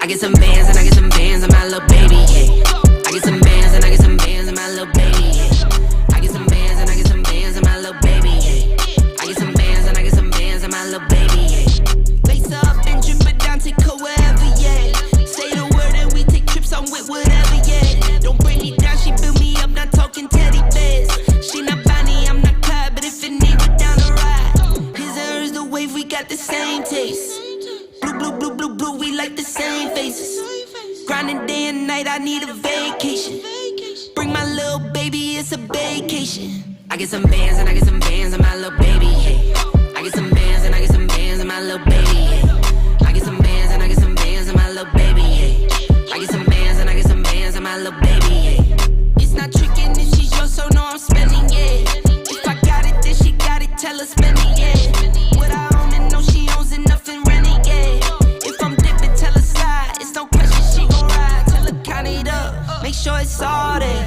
get some bands and I get some bands on my little baby, yeah. I get some bands and I get some bands on my little baby, yeah. I get some bands and I get some bands on my little baby, yeah. I get some bands and I get some bands on my little baby, yeah. Lace up and drip it down, take her wherever, yeah. Say the word and we take trips, I'm with whatever, yeah. Don't bring me down, she build me up, not talking teddy bears. She not Bonnie, I'm not Clyde, but if it need, we're down the ride. His and hers, the wave, we got the same taste. Blue, blue, blue, blue, blue, we like the same faces. Grinding day and night, I need a vacation. Bring my little baby, it's a vacation. I get some bands and I get some bands on my little baby, yeah. I get some bands and I get some bands on my little baby, yeah. I get some bands and I get some bands on my little baby, yeah. I get some bands and I get some bands on my little baby, yeah. It's not tricking if she's yours, so no, I'm spending, yeah. If I got it, then she got it, tell her spend it, yeah. What I own and know she owns enough and rent it, yeah. If I'm dipping, tell her slide, it's no question, she gon' ride. Tell her count it up, make sure it's all there.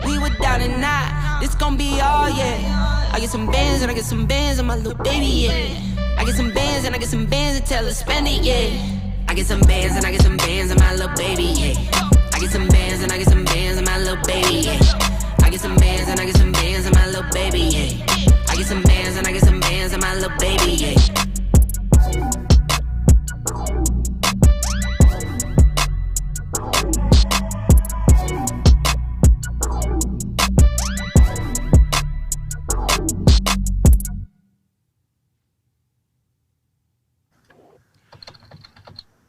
We were down and out, this gon' be all, yeah. I get some bands and I get some bands on my little baby, yeah. I get some bands and I get some bands and tell her spend it, yeah. I get some bands and I get some bands on my little baby, yeah. I get some bands and I get some bands on my little baby, yeah. I get some bands and I get some bands on my little baby, yeah. I get some bands and I get some bands on my little baby, yeah.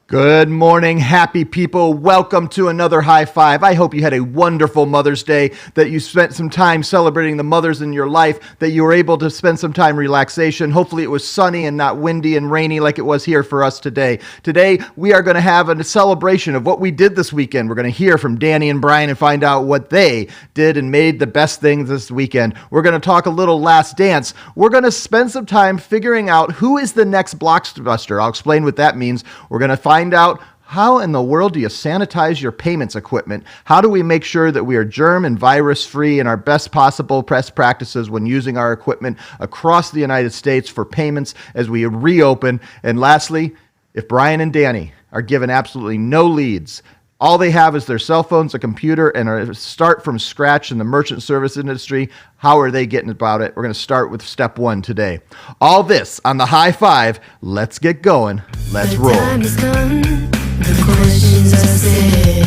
Good morning, happy people. Welcome to another High Five. I hope you had a wonderful Mother's Day, that you spent some time celebrating the mothers in your life, that you were able to spend some time relaxation. Hopefully it was sunny and not windy and rainy like it was here for us today. Today, we are going to have a celebration of what we did this weekend. We're going to hear from Danny and Brian and find out what they did and made the best things this weekend. We're going to talk a little Last Dance. We're going to spend some time figuring out who is the next blockbuster. I'll explain what that means. We're going to find out how in the world do you sanitize your payments equipment? How do we make sure that we are germ and virus free and our best possible best practices when using our equipment across the United States for payments as we reopen? And lastly, if Brian and Danny are given absolutely no leads, all they have is their cell phones, a computer, and a start from scratch in the merchant service industry, how are they getting about it? We're going to start with step one today. All this on the High Five. Let's get going. Let's roll. The time has come, the questions are said,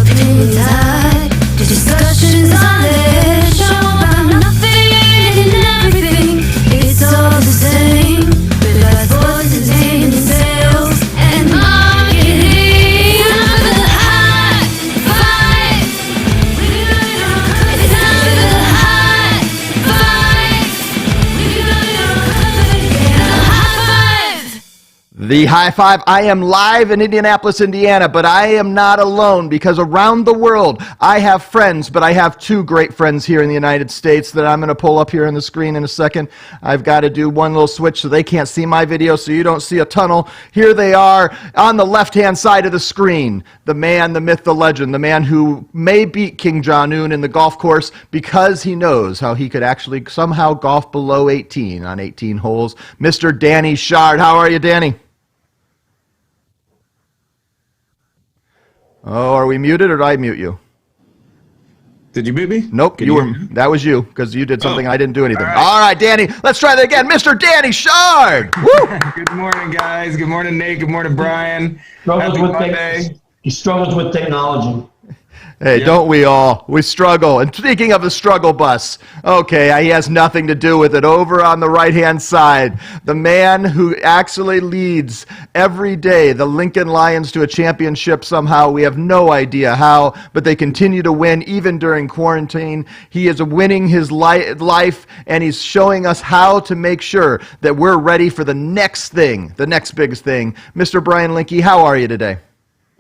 opinions high, discussions are there, show about nothing and everything, it's all the same, with our voices and sales and marketing. Another high five, it's another high five, another high five. The High Five. I am live in Indianapolis, Indiana, but I am not alone because around the world I have friends, but I have two great friends here in the United States that I'm going to pull up here on the screen in a second. I've got to do one little switch so they can't see my video, so you don't see a tunnel. Here they are on the left-hand side of the screen. The man, the myth, the legend, the man who may beat King Jong-un in the golf course because he knows how he could actually somehow golf below 18 on 18 holes. Mr. Danny Shard. How are you, Danny? Oh, are we muted or did I mute you? Did you mute me? Nope, Can you you were. hear me? That was you because you did something. Oh. I didn't do anything. All right. All right, Danny, let's try that again. Mr. Danny Shard. Woo! Good morning, guys. Good morning, Nate. Good morning, Brian. Struggles Happy with Monday. he struggles with technology. Hey, Yeah. don't we all? We struggle. And speaking of the struggle bus, okay, he has nothing to do with it. Over on the right-hand side, the man who actually leads every day the Lincoln Lions to a championship somehow. We have no idea how, but they continue to win even during quarantine. He is winning his life, and he's showing us how to make sure that we're ready for the next thing, the next biggest thing. Mr. Brian Linke, how are you today?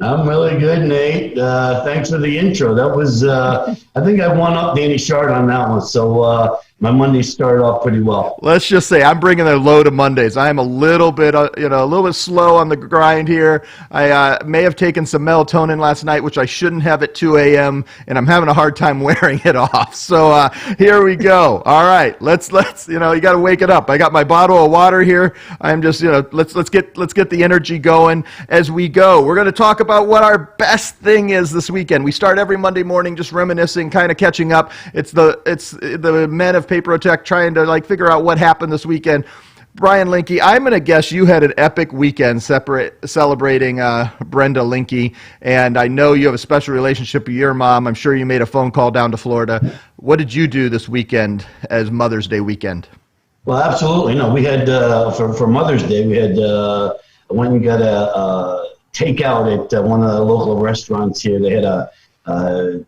I'm really good, Nate. Thanks for the intro. That was, I think I won up Danny Shard on that one. So, my Monday started off pretty well. Let's just say I'm bringing a load of Mondays. I am a little bit, a little bit slow on the grind here. I may have taken some melatonin last night, which I shouldn't have at 2 a.m., and I'm having a hard time wearing it off. So here we go. All right, let's you got to wake it up. I got my bottle of water here. I'm just, let's get the energy going as we go. We're going to talk about what our best thing is this weekend. We start every Monday morning just reminiscing, kind of catching up. It's the men of Paperotech trying to figure out what happened this weekend. Brian Linke, I'm going to guess you had an epic weekend celebrating Brenda Linke, and I know you have a special relationship with your mom. I'm sure you made a phone call down to Florida. What did you do this weekend as Mother's Day weekend? Well, absolutely. We had for Mother's Day, we had went and got a takeout at one of the local restaurants here. They had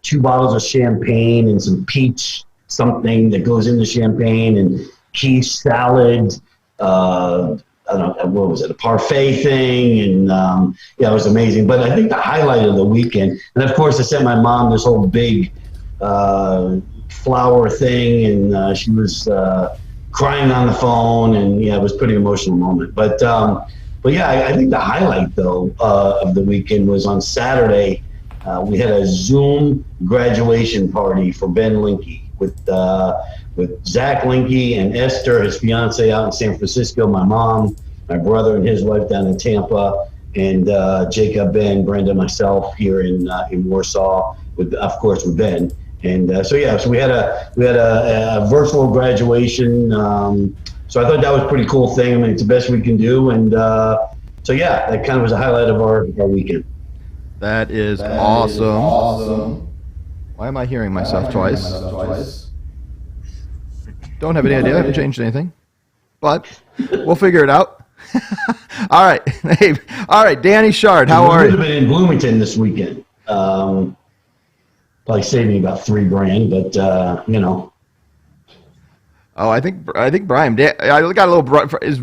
2 bottles of champagne and some peach something that goes into champagne and quiche salad. I don't know, what was it, a parfait thing? And it was amazing. But I think the highlight of the weekend, and of course I sent my mom this whole big flower thing, and she was crying on the phone, and it was a pretty emotional moment. But I think the highlight though of the weekend was on Saturday. We had a Zoom graduation party for Ben Linke with Zach Linke and Esther, his fiance, out in San Francisco, my mom, my brother and his wife down in Tampa, and Jacob, Ben, Brenda, myself here in Warsaw, with Ben. And so we had a virtual graduation. So I thought that was a pretty cool thing. I mean, it's the best we can do, and that kind of was a highlight of our weekend. That is awesome. Why am I hearing myself twice? Don't have any idea. I haven't changed anything, but we'll figure it out. All right. Hey, all right, Danny Shard, how are you? I would have been in Bloomington this weekend. Probably saved me about $3,000, but Oh, I think Brian. I got a little. Is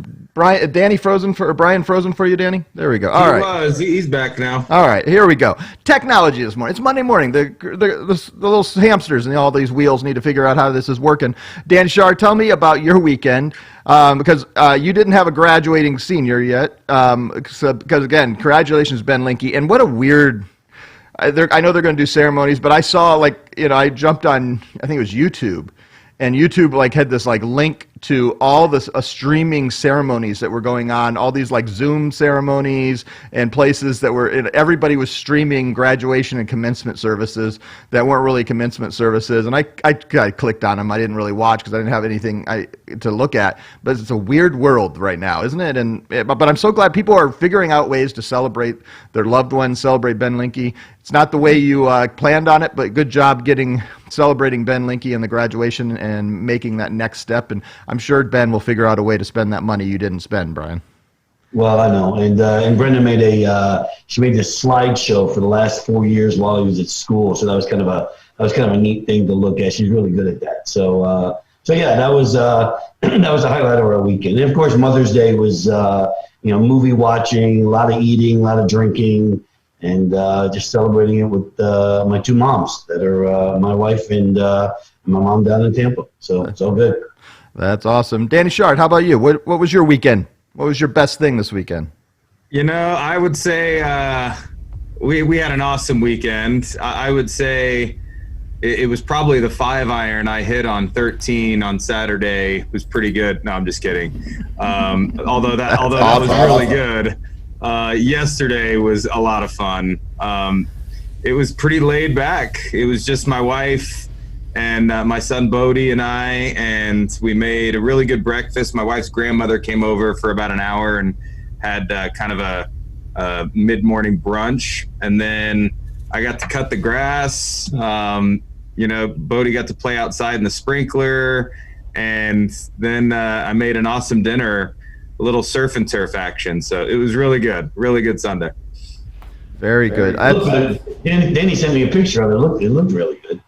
Danny frozen for Brian frozen for you, Danny? There we go. All right. He's back now. All right, here we go. Technology this morning. It's Monday morning. The little hamsters and all these wheels need to figure out how this is working. Dan Shar, tell me about your weekend, because you didn't have a graduating senior yet. Because again, congratulations, Ben Linke. And what a weird. I know they're going to do ceremonies, but I saw I jumped on, I think it was YouTube. And YouTube had this link to all this streaming ceremonies that were going on, all these Zoom ceremonies and places that were, everybody was streaming graduation and commencement services that weren't really commencement services. And I clicked on them. I didn't really watch because I didn't have anything to look at. But it's a weird world right now, isn't it? But I'm so glad people are figuring out ways to celebrate their loved ones, celebrate Ben Linke. It's not the way you planned on it, but good job celebrating Ben Linke and the graduation and making that next step. And I'm sure Ben will figure out a way to spend that money you didn't spend, Brian. Well, I know, and Brenda made she made this slideshow for the last 4 years while he was at school. So that was kind of a neat thing to look at. She's really good at that. So that was that was a highlight of our weekend. And of course, Mother's Day was movie watching, a lot of eating, a lot of drinking, and just celebrating it with my 2 moms that are my wife and my mom down in Tampa. So it's all good. That's awesome. Danny Shard, how about you? What was your weekend? What was your best thing this weekend? I would say we had an awesome weekend. I would say it was probably the 5-iron I hit on 13 on Saturday. It was pretty good. No, I'm just kidding. Although that was really good. Yesterday was a lot of fun. It was pretty laid back. It was just my wife and my son Bodie and I, and we made a really good breakfast. My wife's grandmother came over for about an hour and had kind of a mid-morning brunch, and then I got to cut the grass. Bodie got to play outside in the sprinkler, and then I made an awesome dinner, a little surf and turf action. So it was really good Sunday. Very good. Danny sent me a picture of it. It looked really good.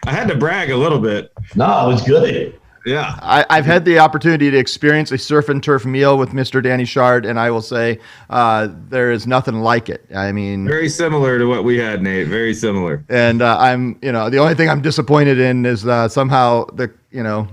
I had to brag a little bit. No, it was good. Yeah. I've had the opportunity to experience a surf and turf meal with Mr. Danny Shard, and I will say there is nothing like it. I mean, Very similar to what we had, Nate. Very similar. and the only thing I'm disappointed in is somehow the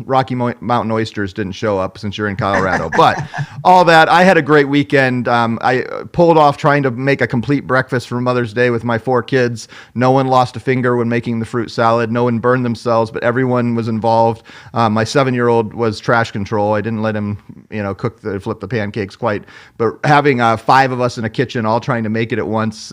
Rocky Mountain oysters didn't show up since you're in Colorado. But all that, I had a great weekend. I pulled off trying to make a complete breakfast for Mother's Day with my 4 kids. No one lost a finger when making the fruit salad. No one burned themselves, but everyone was involved. My 7-year-old was trash control. I didn't let him, flip the pancakes quite. But having 5 of us in a kitchen all trying to make it at once,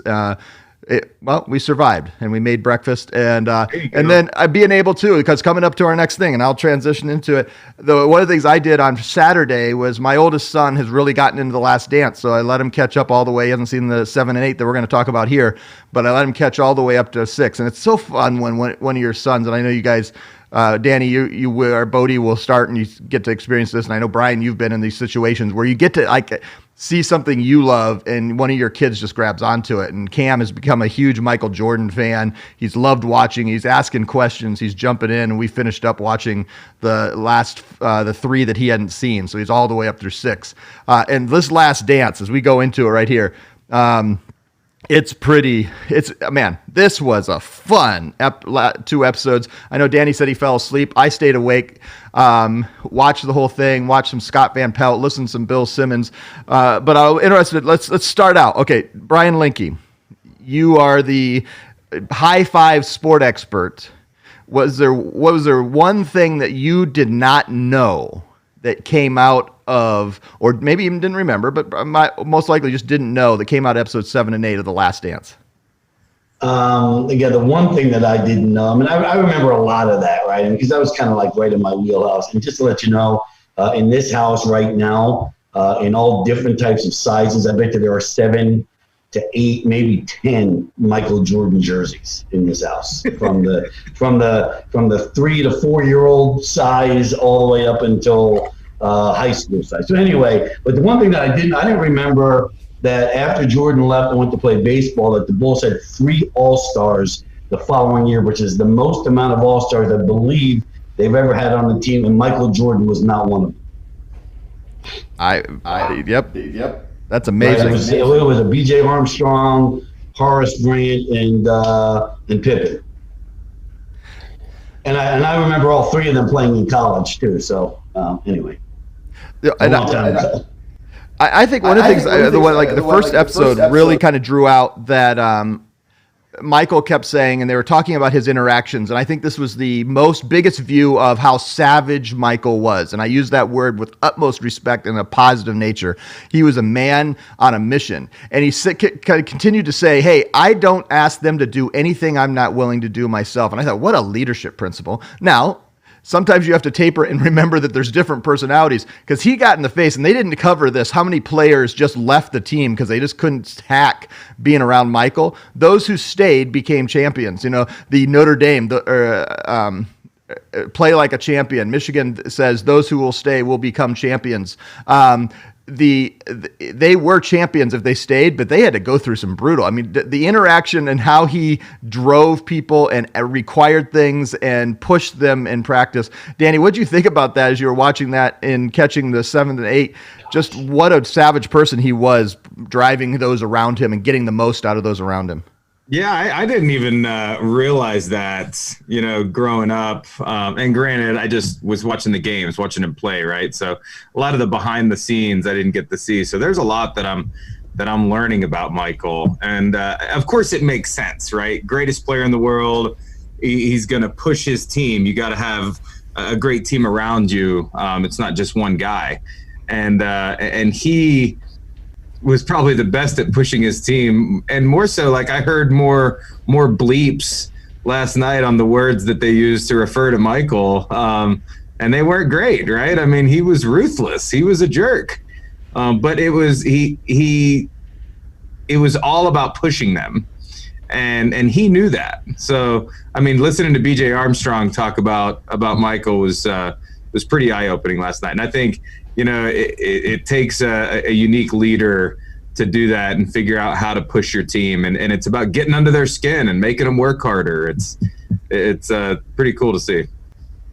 we survived and we made breakfast and then being able to, because coming up to our next thing, and I'll transition into it. One of the things I did on Saturday was my oldest son has really gotten into The Last Dance. So I let him catch up all the way. He hasn't seen the 7 and 8 that we're going to talk about here, but I let him catch all the way up to 6. And it's so fun when one of your sons, and I know you guys, Danny, you will, or Bodie will start and you get to experience this. And I know Brian, you've been in these situations where you get to see something you love and one of your kids just grabs onto it. And Cam has become a huge Michael Jordan fan. He's loved watching. He's asking questions. He's jumping in. And we finished up watching the last, the 3 that he hadn't seen. So he's all the way up through 6. And this Last Dance, as we go into it right here, this was a fun 2 episodes. I know Danny said he fell asleep. I stayed awake, watched the whole thing, watched some Scott Van Pelt, listened to some Bill Simmons. But I'm interested. Let's start out. Okay, Brian Linke, you are the high five sport expert. Was there one thing that you did not know that came out of, or maybe even didn't remember, but most likely just didn't know, that came out of episodes 7 and 8 of The Last Dance? Again, the one thing that I didn't know, I remember a lot of that, right? And because that was kind of like right in my wheelhouse. And just to let you know, in this house right now, in all different types of sizes, I bet you there are 7 to 8, maybe 10 Michael Jordan jerseys in this house, from the 3 to 4 year old size all the way up until high school size. So anyway, but the one thing that I didn't remember that after Jordan left and went to play baseball, that the Bulls had 3 All-Stars the following year, which is the most amount of All-Stars I believe they've ever had on the team, and Michael Jordan was not one of them. Yep. That's amazing. Right, it was a B.J. Armstrong, Horace Grant, and Pippen. And I remember all 3 of them playing in college too. So anyway, I think one of the things, the first episode really kind of drew out that Michael kept saying, and they were talking about his interactions, and I think this was the biggest view of how savage Michael was, and I use that word with utmost respect and a positive nature. He was a man on a mission, and he continued to say, hey, I don't ask them to do anything I'm not willing to do myself. And I thought, what a leadership principle. Now, sometimes you have to taper and remember that there's different personalities, because he got in the face, and they didn't cover this, how many players just left the team because they just couldn't hack being around Michael. Those who stayed became champions. The Notre Dame, play like a champion. Michigan says those who will stay will become champions. They were champions if they stayed, but they had to go through some brutal. I mean, the interaction and how he drove people and required things and pushed them in practice. Danny, what did you think about that as you were watching that and catching the 7 and 8? Just what a savage person he was, driving those around him and getting the most out of those around him. Yeah, I didn't even realize that, growing up. And granted, I just was watching the games, watching him play, right? So a lot of the behind the scenes I didn't get to see. So there's a lot that I'm learning about Michael. And of course, it makes sense, right? Greatest player in the world. He's going to push his team. You got to have a great team around you. It's not just one guy. And he was probably the best at pushing his team, and more so, like, I heard more bleeps last night on the words that they used to refer to Michael, and they weren't great, right? I mean, he was ruthless. He was a jerk, but it was it was all about pushing them, and he knew that. So, I mean, listening to B.J. Armstrong talk about Michael was pretty eye-opening last night, and I think, it takes a unique leader to do that and figure out how to push your team. And it's about getting under their skin and making them work harder. It's pretty cool to see.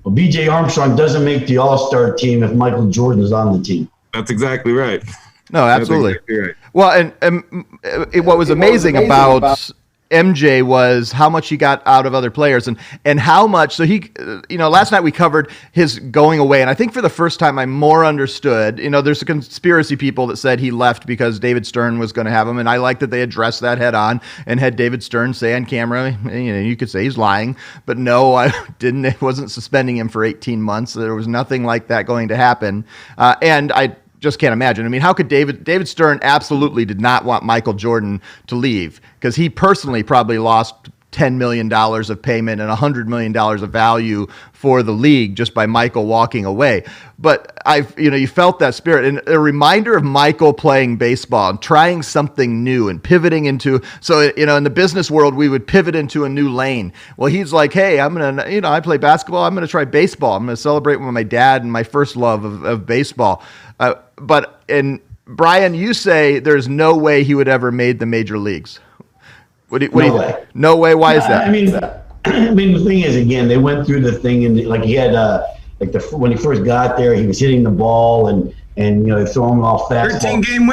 Well, B.J. Armstrong doesn't make the All-Star team if Michael Jordan is on the team. That's exactly right. No, absolutely. That's exactly right. Well, and what was amazing about MJ was how much he got out of other players and how much. So he, last night we covered his going away, and I think for the first time I more understood. There's a conspiracy people that said he left because David Stern was going to have him, and I like that they addressed that head on and had David Stern say on camera, you could say he's lying, but no, I didn't. It wasn't suspending him for 18 months. There was nothing like that going to happen, and I just can't imagine. I mean, how could David Stern absolutely did not want Michael Jordan to leave, because he personally probably lost $10 million of payment and $100 million of value for the league just by Michael walking away. But you felt that spirit, and a reminder of Michael playing baseball and trying something new and pivoting into, so, in the business world, we would pivot into a new lane. Well, he's like, hey, I'm going to, I play basketball. I'm going to try baseball. I'm going to celebrate with my dad and my first love of baseball. And Brian, you say there's no way he would ever made the major leagues. No way. No way. Why is that? I mean, the thing is, again, they went through the thing, and like he had when he first got there, he was hitting the ball and they throw him off fastball. 13-game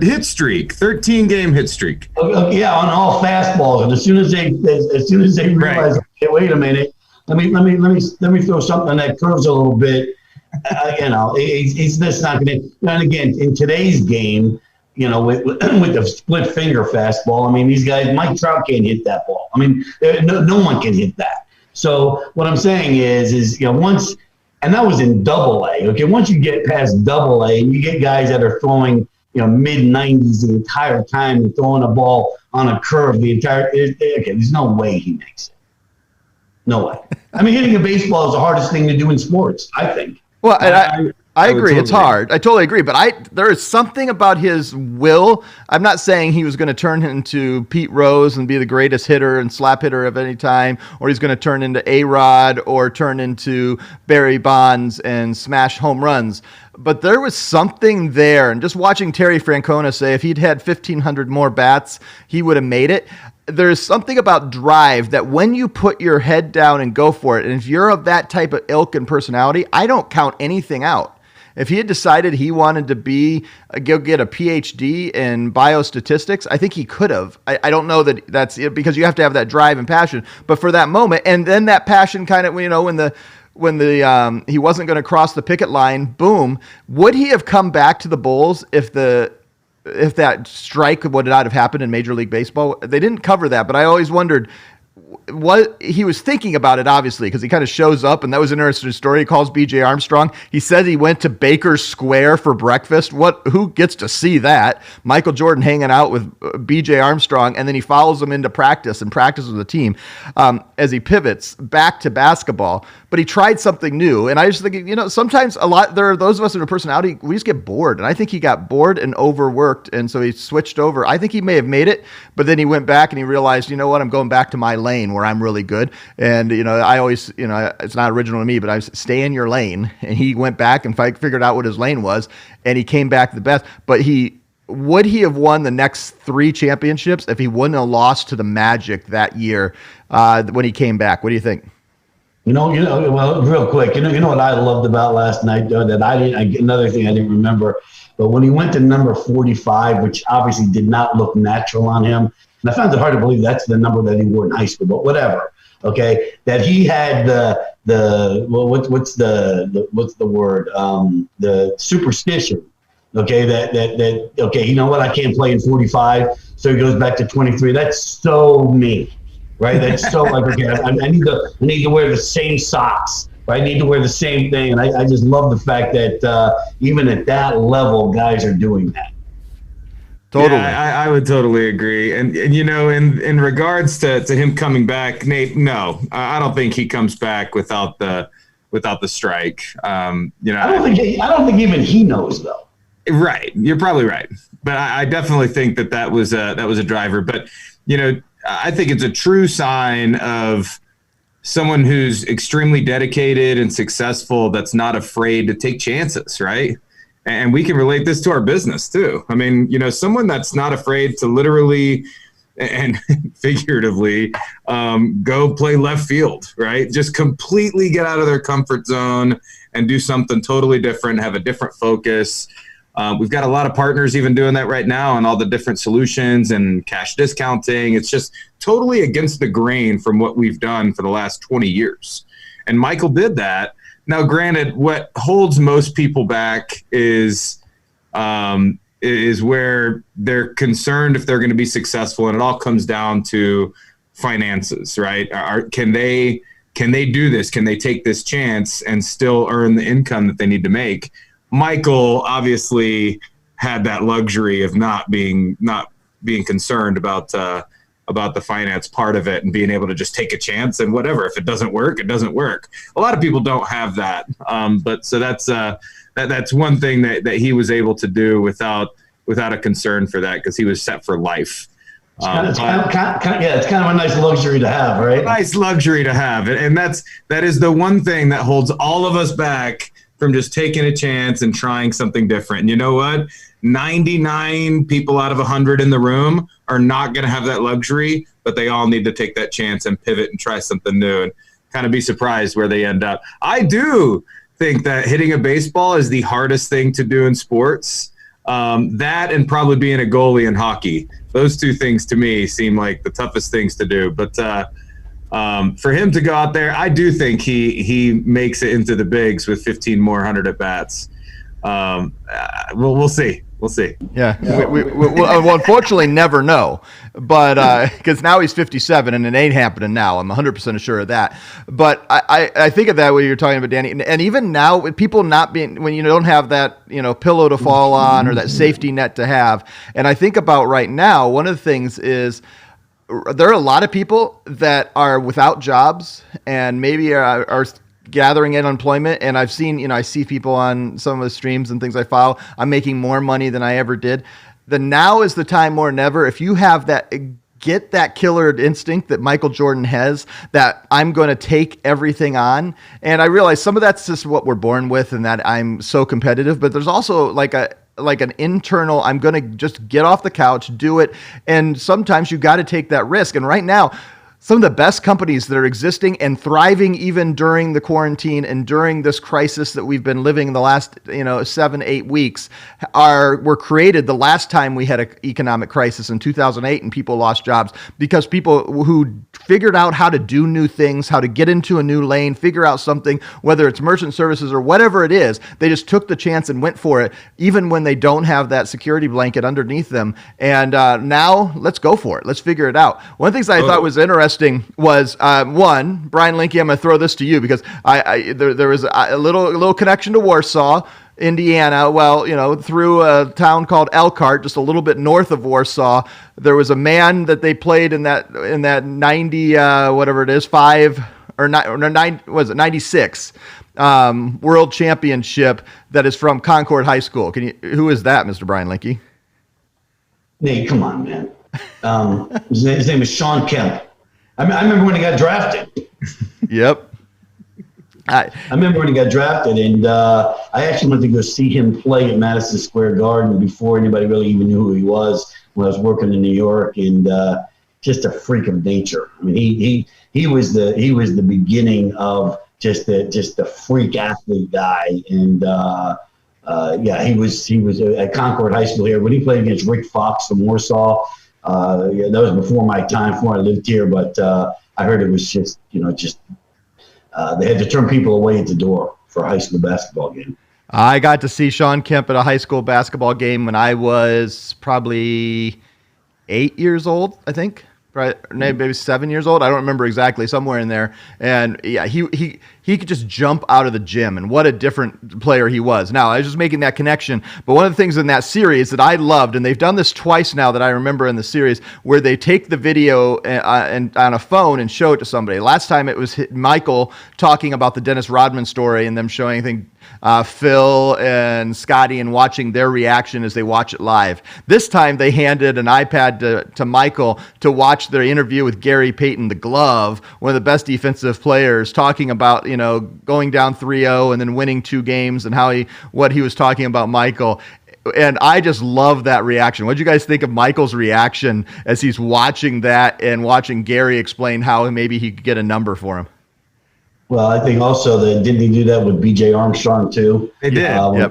hit streak. 13-game hit streak. Yeah, on all fastballs, and as soon as they realize, right, hey, wait a minute, let me throw something that curves a little bit. He's just not going to. And again, in today's game, with the split finger fastball, I mean, these guys, Mike Trout can't hit that ball. I mean, no one can hit that. So what I'm saying is once, and that was in Double-A. Okay, once you get past Double-A and you get guys that are throwing mid-90s the entire time and throwing a ball on a curve the entire. Okay, there's no way he makes it. No way. I mean, hitting a baseball is the hardest thing to do in sports, I think. Well, and I agree. It's hard. I totally agree. But there is something about his will. I'm not saying he was going to turn into Pete Rose and be the greatest hitter and slap hitter of any time, or he's going to turn into A-Rod or turn into Barry Bonds and smash home runs. But there was something there. And just watching Terry Francona say if he'd had 1,500 more bats, he would have made it. There's something about drive that when you put your head down and go for it, and if you're of that type of ilk and personality, I don't count anything out. If he had decided he wanted to go get a PhD in biostatistics, I think he could have. I don't know that that's it, because you have to have that drive and passion. But for that moment, and then that passion kind of, when he wasn't going to cross the picket line, boom, would he have come back to the Bulls if that strike would not have happened in Major League Baseball? They didn't cover that, but I always wondered what he was thinking about it, obviously, because he kind of shows up, and that was an interesting story. He calls B.J. Armstrong. He said he went to Baker's Square for breakfast. Who gets to see that? Michael Jordan hanging out with B.J. Armstrong, and then he follows him into practice and practices with the team as he pivots back to basketball. But he tried something new, and I just think, sometimes there are those of us in a personality, we just get bored, and I think he got bored and overworked, and so he switched over. I think he may have made it, but then he went back and he realized, you know what, I'm going back to my lane where I'm really good. And, I always, it's not original to me, but I stay in your lane. And he went back and figured out what his lane was, and he came back the best. But would he have won the next 3 championships if he wouldn't have lost to the Magic that year when he came back? What do you think? Well, real quick, you know what I loved about last night, though, that another thing I didn't remember, but when he went to number 45, which obviously did not look natural on him, and I found it hard to believe that's the number that he wore in high school, but whatever. Okay, that he had what's the word? The superstition. Okay, that okay, you know what? I can't play in 45, so he goes back to 23. That's so me, right? That's so like, okay, I need to wear the same socks. Right? I need to wear the same thing, and I just love the fact that even at that level, guys are doing that. Totally. Yeah, I would totally agree. And in regards to him coming back, Nate, no, I don't think he comes back without the strike. I don't think even he knows, though. Right. You're probably right. But I definitely think that was a driver. But, I think it's a true sign of someone who's extremely dedicated and successful that's not afraid to take chances, right? And we can relate this to our business too. I mean, someone that's not afraid to literally and figuratively, go play left field, right? Just completely get out of their comfort zone and do something totally different, have a different focus. We've got a lot of partners even doing that right now and all the different solutions and cash discounting. It's just totally against the grain from what we've done for the last 20 years. And Michael did that. Now, granted, what holds most people back is where they're concerned if they're going to be successful, and it all comes down to finances, right? Can they do this? Can they take this chance and still earn the income that they need to make? Michael obviously had that luxury of not being concerned about the finance part of it and being able to just take a chance and whatever. If it doesn't work, it doesn't work. A lot of people don't have that, but so that's one thing that he was able to do without a concern for that, because he was set for life. It's kind of a nice luxury to have, right? Nice luxury to have, and that is the one thing that holds all of us back from just taking a chance and trying something different. And you know what? 99 people out of 100 in the room are not going to have that luxury, but they all need to take that chance and pivot and try something new and kind of be surprised where they end up. I do think that hitting a baseball is the hardest thing to do in sports. That and probably being a goalie in hockey. Those two things to me seem like the toughest things to do. But for him to go out there, I do think he makes it into the bigs with 15 more 100 at bats. We'll see. We'll see. Yeah, we'll unfortunately never know, but because now he's 57 and it ain't happening now. I'm 100% sure of that. But I think of that when you're talking about Danny, and even now with people not being, when you don't have that pillow to fall on or that safety net to have, and I think about right now, one of the things is there are a lot of people that are without jobs and maybe are gathering in unemployment. And I've seen, I see people on some of the streams and things I follow. I'm making more money than I ever did. Now is the time more than ever. If you have that, get that killer instinct that Michael Jordan has, that I'm going to take everything on. And I realize some of that's just what we're born with and that I'm so competitive, but there's also like an internal, I'm going to just get off the couch, do it. And sometimes you got to take that risk. And right now, some of the best companies that are existing and thriving even during the quarantine and during this crisis that we've been living in the last 7-8 weeks were created the last time we had an economic crisis in 2008 and people lost jobs, because people who figured out how to do new things, how to get into a new lane, figure out something, whether it's merchant services or whatever it is, they just took the chance and went for it, even when they don't have that security blanket underneath them. And now let's go for it. Let's figure it out. One of the things I thought was interesting was one, Brian Linke, I'm going to throw this to you because there was a little connection to Warsaw, Indiana. Well, through a town called Elkhart, just a little bit north of Warsaw, there was a man that they played in that 90 whatever it is, 5 or 9 was it 96 World Championship that is from Concord High School. Who is that, Mr. Brian Linke? Hey, come on, man. His name is Sean Kemp. I remember when he got drafted. Yep. I remember when he got drafted, and I actually went to go see him play at Madison Square Garden before anybody really even knew who he was when I was working in New York, and just a freak of nature. I mean, he was the beginning of just the freak athlete guy, and he was at Concord High School here when he played against Rick Fox from Warsaw. That was before my time, before I lived here, but I heard it was just they had to turn people away at the door for a high school basketball game. I got to see Sean Kemp at a high school basketball game when I was probably 8 years old, I think. Right, maybe 7 years old. I don't remember exactly, somewhere in there. And yeah, he could just jump out of the gym, and what a different player he was. Now, I was just making that connection. But one of the things in that series that I loved, and they've done this twice now that I remember in the series, where they take the video and on a phone and show it to somebody. Last time it was Michael talking about the Dennis Rodman story and them showing, I think, Phil and Scotty and watching their reaction as they watch it live. This time they handed an iPad to Michael to watch their interview with Gary Payton, the glove, one of the best defensive players, talking about, going down 3-0 and then winning 2 games and what he was talking about Michael. And I just love that reaction. What did you guys think of Michael's reaction as he's watching that and watching Gary explain how maybe he could get a number for him? Well, I think also that didn't he do that with B.J. Armstrong too? They did.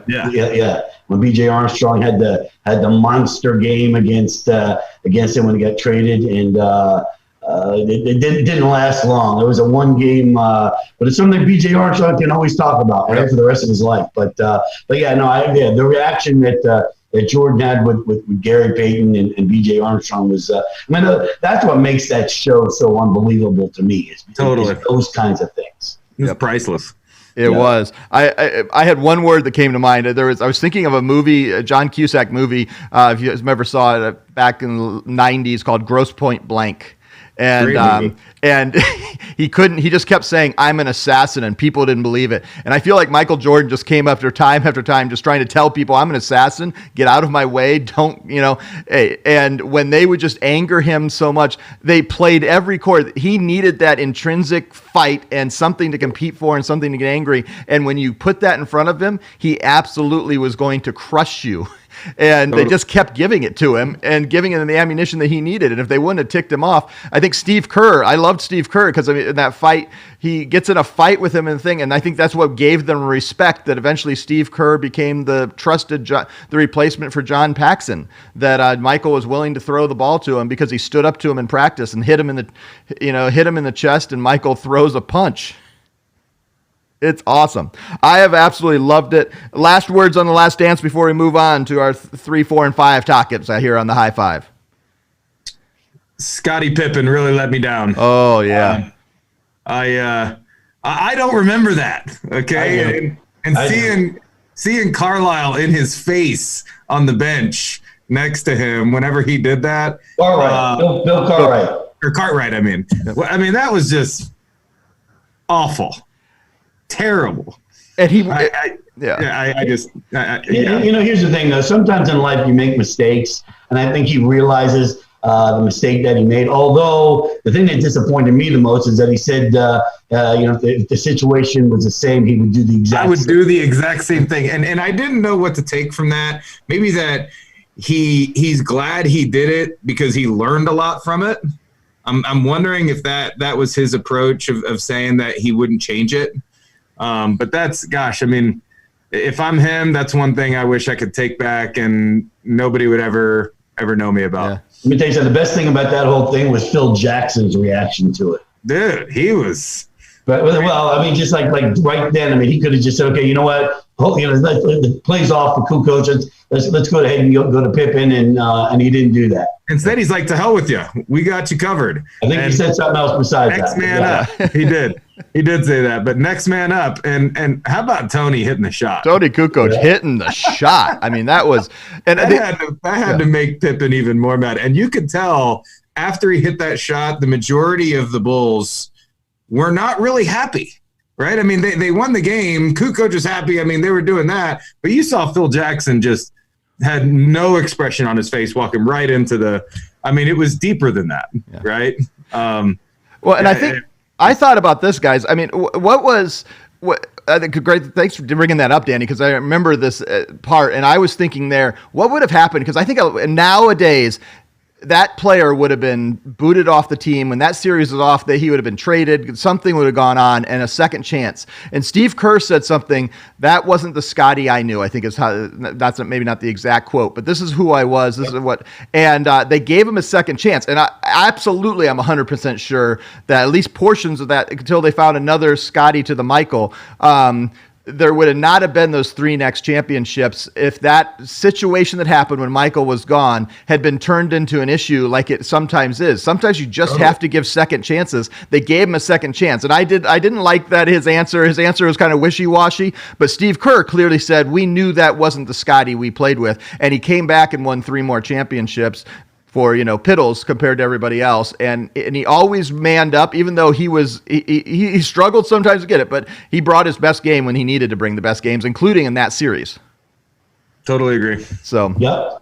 Yeah. When B.J. Armstrong had the monster game against him when he got traded, and it didn't last long. It was a one game, but it's something B.J. Armstrong can always talk about, right, for the rest of his life. But yeah, no, the reaction that Jordan had with Gary Payton and B.J. Armstrong was, that's what makes that show so unbelievable to me. Is those kinds of things. It's priceless. It was. I had one word that came to mind. I was thinking of a movie, a John Cusack movie. If you guys ever saw it back in the 90s, called Grosse Pointe Blank. And he just kept saying, "I'm an assassin," and people didn't believe it. And I feel like Michael Jordan just came after time just trying to tell people, "I'm an assassin, get out of my way, don't," and when they would just anger him so much, they played every chord. He needed that intrinsic fight and something to compete for and something to get angry. And when you put that in front of him, he absolutely was going to crush you. And they just kept giving it to him and giving him the ammunition that he needed. And if they wouldn't have ticked him off, I think Steve Kerr, I loved Steve Kerr because in that fight, he gets in a fight with him and thing. And I think that's what gave them respect, that eventually Steve Kerr became the replacement for John Paxson, that Michael was willing to throw the ball to him because he stood up to him in practice and hit him in the chest, and Michael throws a punch. It's awesome. I have absolutely loved it. Last words on The Last Dance before we move on to our 3, 4, and 5 topics here on the High Five. Scottie Pippen really let me down. Oh yeah. I don't remember that. Okay, and seeing Carlisle in his face on the bench next to him whenever he did that. Cartwright, Bill Cartwright. Or Cartwright, I mean. That was just awful. Terrible. And he, here's the thing though. Sometimes in life you make mistakes, and I think he realizes the mistake that he made. Although the thing that disappointed me the most is that he said, if the situation was the same, he would do the exact. I would do the exact same thing, and I didn't know what to take from that. Maybe that he's glad he did it because he learned a lot from it. I'm wondering if that was his approach of saying that he wouldn't change it. But that's, gosh, if I'm him, that's one thing I wish I could take back and nobody would ever know me about. Yeah. Let me tell you something. The best thing about that whole thing was Phil Jackson's reaction to it. Dude, he was. But just like right then, he could have just said, okay, you know what? The play's off for cool coaches. Let's go ahead and go to Pippen, and he didn't do that. Instead, he's like, to hell with you. We got you covered. I think he said something else besides next that. Man up. He did. He did say that. But next man up. And how about Tony hitting the shot? Tony Kukoc hitting the shot. That was – and that had to make Pippen even more mad. And you could tell after he hit that shot, the majority of the Bulls were not really happy. Right? They won the game. Kukoc was happy. They were doing that. But you saw Phil Jackson just had no expression on his face walking right into the – it was deeper than that, right? I think I thought about this, guys. I think great. Thanks for bringing that up, Danny, because I remember this part, and I was thinking there, what would have happened? Because I think nowadays – that player would have been booted off the team when that series was off. That he would have been traded. Something would have gone on, and a second chance. And Steve Kerr said something that wasn't the Scotty I knew. I think is how. That's maybe not the exact quote, but this is who I was. This is what. And they gave him a second chance. And I'm 100% sure that at least portions of that, until they found another Scotty to the Michael. There would have not have been those 3 next championships if that situation that happened when Michael was gone had been turned into an issue like it sometimes is. Sometimes you just have to give second chances. They gave him a second chance. And I didn't like that his answer was kind of wishy-washy, but Steve Kerr clearly said, we knew that wasn't the Scotty we played with. And he came back and won 3 more championships for Piddles compared to everybody else, and he always manned up, even though he struggled sometimes to get it, but he brought his best game when he needed to bring the best games, including in that series. Totally agree. So yep.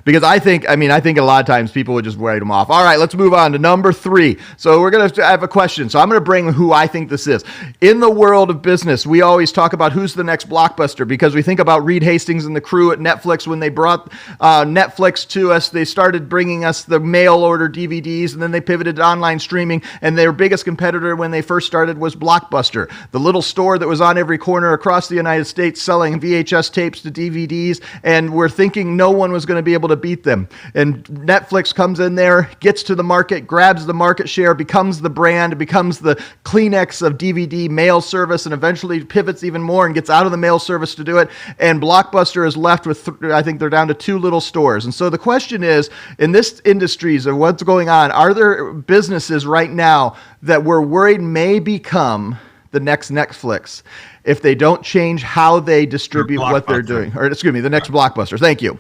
Because I think a lot of times people would just write them off. All right, let's move on to number 3. So we're going to have a question. So I'm going to bring who I think this is. In the world of business, we always talk about who's the next blockbuster because we think about Reed Hastings and the crew at Netflix. When they brought Netflix to us, they started bringing us the mail order DVDs, and then they pivoted to online streaming, and their biggest competitor when they first started was Blockbuster, the little store that was on every corner across the United States selling VHS tapes to DVDs, and we're thinking no one was going to be able to beat them. And Netflix comes in there, gets to the market, grabs the market share, becomes the brand, becomes the Kleenex of DVD mail service, and eventually pivots even more and gets out of the mail service to do it. And Blockbuster is left with, I think they're down to 2 little stores. And so the question is, in this industries of what's going on, are there businesses right now that we're worried may become the next Netflix if they don't change how they distribute what they're doing? Or excuse me, the next Blockbuster. Thank you.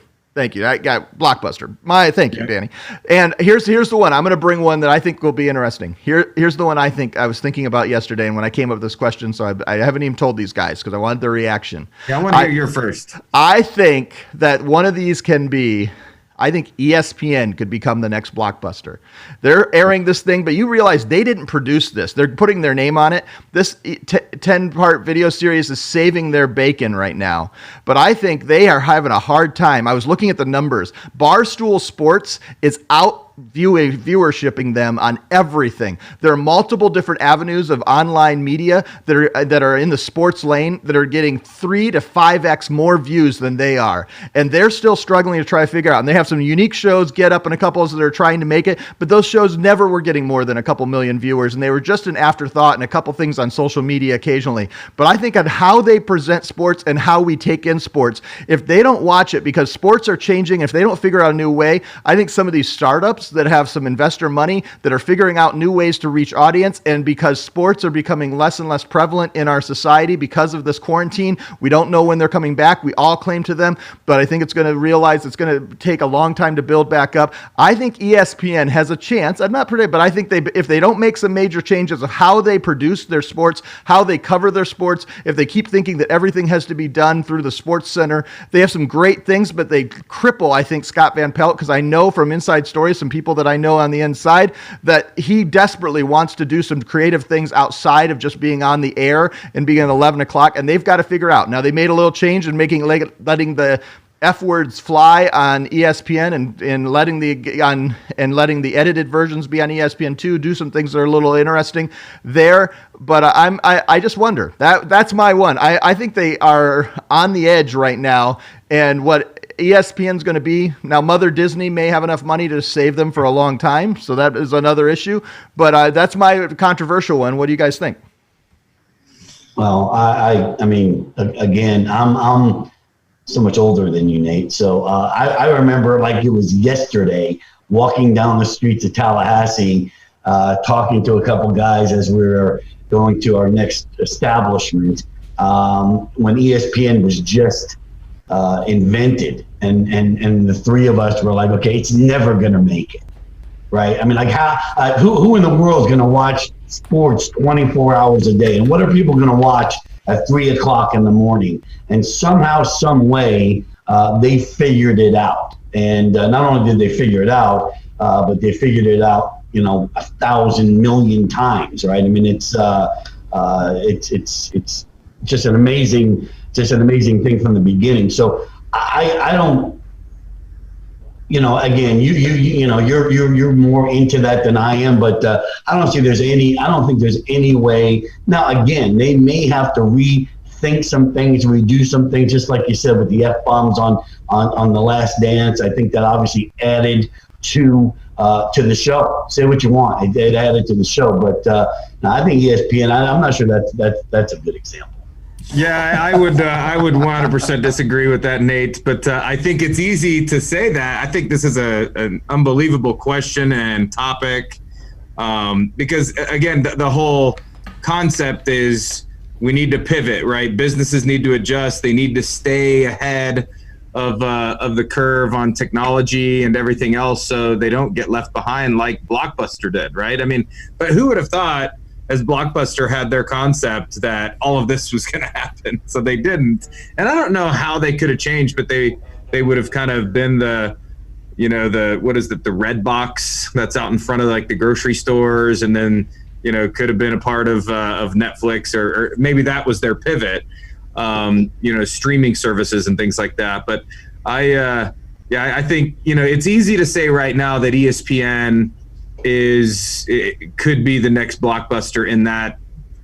I got Blockbuster. Thank you, Danny. And here's the one. I'm going to bring one that I think will be interesting. Here's the one I think I was thinking about yesterday, and when I came up with this question, so I haven't even told these guys because I wanted their reaction. Yeah, I want to hear your first. I think that one of these can be. I think ESPN could become the next Blockbuster. They're airing this thing, but you realize they didn't produce this. They're putting their name on it. This 10-part video series is saving their bacon right now. But I think they are having a hard time. I was looking at the numbers. Barstool Sports is out viewershipping them on everything. There are multiple different avenues of online media that are in the sports lane that are getting 3 to 5x more views than they are. And they're still struggling to try to figure out. And they have some unique shows, Get Up and a couple that are trying to make it, but those shows never were getting more than a couple million viewers, and they were just an afterthought and a couple things on social media occasionally. But I think on how they present sports and how we take in sports, if they don't watch it because sports are changing, if they don't figure out a new way, I think some of these startups that have some investor money that are figuring out new ways to reach audience, and because sports are becoming less and less prevalent in our society because of this quarantine, we don't know when they're coming back. We all claim to them, but I think it's going to take a long time to build back up. I think ESPN has a chance. I'm not predicting, but I think if they don't make some major changes of how they produce their sports, how they cover their sports, if they keep thinking that everything has to be done through the Sports Center, they have some great things, but they cripple, I think, Scott Van Pelt, because I know from inside stories, some people that I know on the inside, that he desperately wants to do some creative things outside of just being on the air and being at 11 o'clock, and they've got to figure out. Now, they made a little change in letting the F words fly on ESPN and letting the edited versions be on ESPN2, do some things that are a little interesting there. But I just wonder. That's my one. I think they are on the edge right now, and what ESPN's going to be now. Mother Disney may have enough money to save them for a long time, so that is another issue. But that's my controversial one. What do you guys think? Well, I mean, again, I'm so much older than you, Nate. So I remember like it was yesterday, walking down the streets of Tallahassee, talking to a couple guys as we were going to our next establishment when ESPN was just invented, and the three of us were like, okay, it's never going to make it, right? I mean, like who in the world is going to watch sports 24 hours a day? And what are people going to watch at 3 o'clock in the morning? And somehow, some way, they figured it out. And not only did they figure it out, but they figured it out, 1,000 million times, right? I mean, it's just an amazing thing from the beginning. So I don't, again, you're more into that than I am, but I don't think there's any way. Now, again, they may have to rethink some things, redo some things, just like you said with the F-bombs on The Last Dance. I think that obviously added to the show. Say what you want, it added to the show, but no, I think ESPN. I'm not sure that's a good example. Yeah, I would 100% disagree with that, Nate. But I think it's easy to say that. I think this is an unbelievable question and topic because, again, the whole concept is we need to pivot, right? Businesses need to adjust. They need to stay ahead of the curve on technology and everything else, so they don't get left behind like Blockbuster did, right? I mean, but who would have thought, as Blockbuster had their concept, that all of this was going to happen? So they didn't. And I don't know how they could have changed, but they they would have kind of been the what is it, the red box that's out in front of like the grocery stores, and then could have been a part of Netflix, or maybe that was their pivot, streaming services and things like that. But I think it's easy to say right now that ESPN could be the next blockbuster in that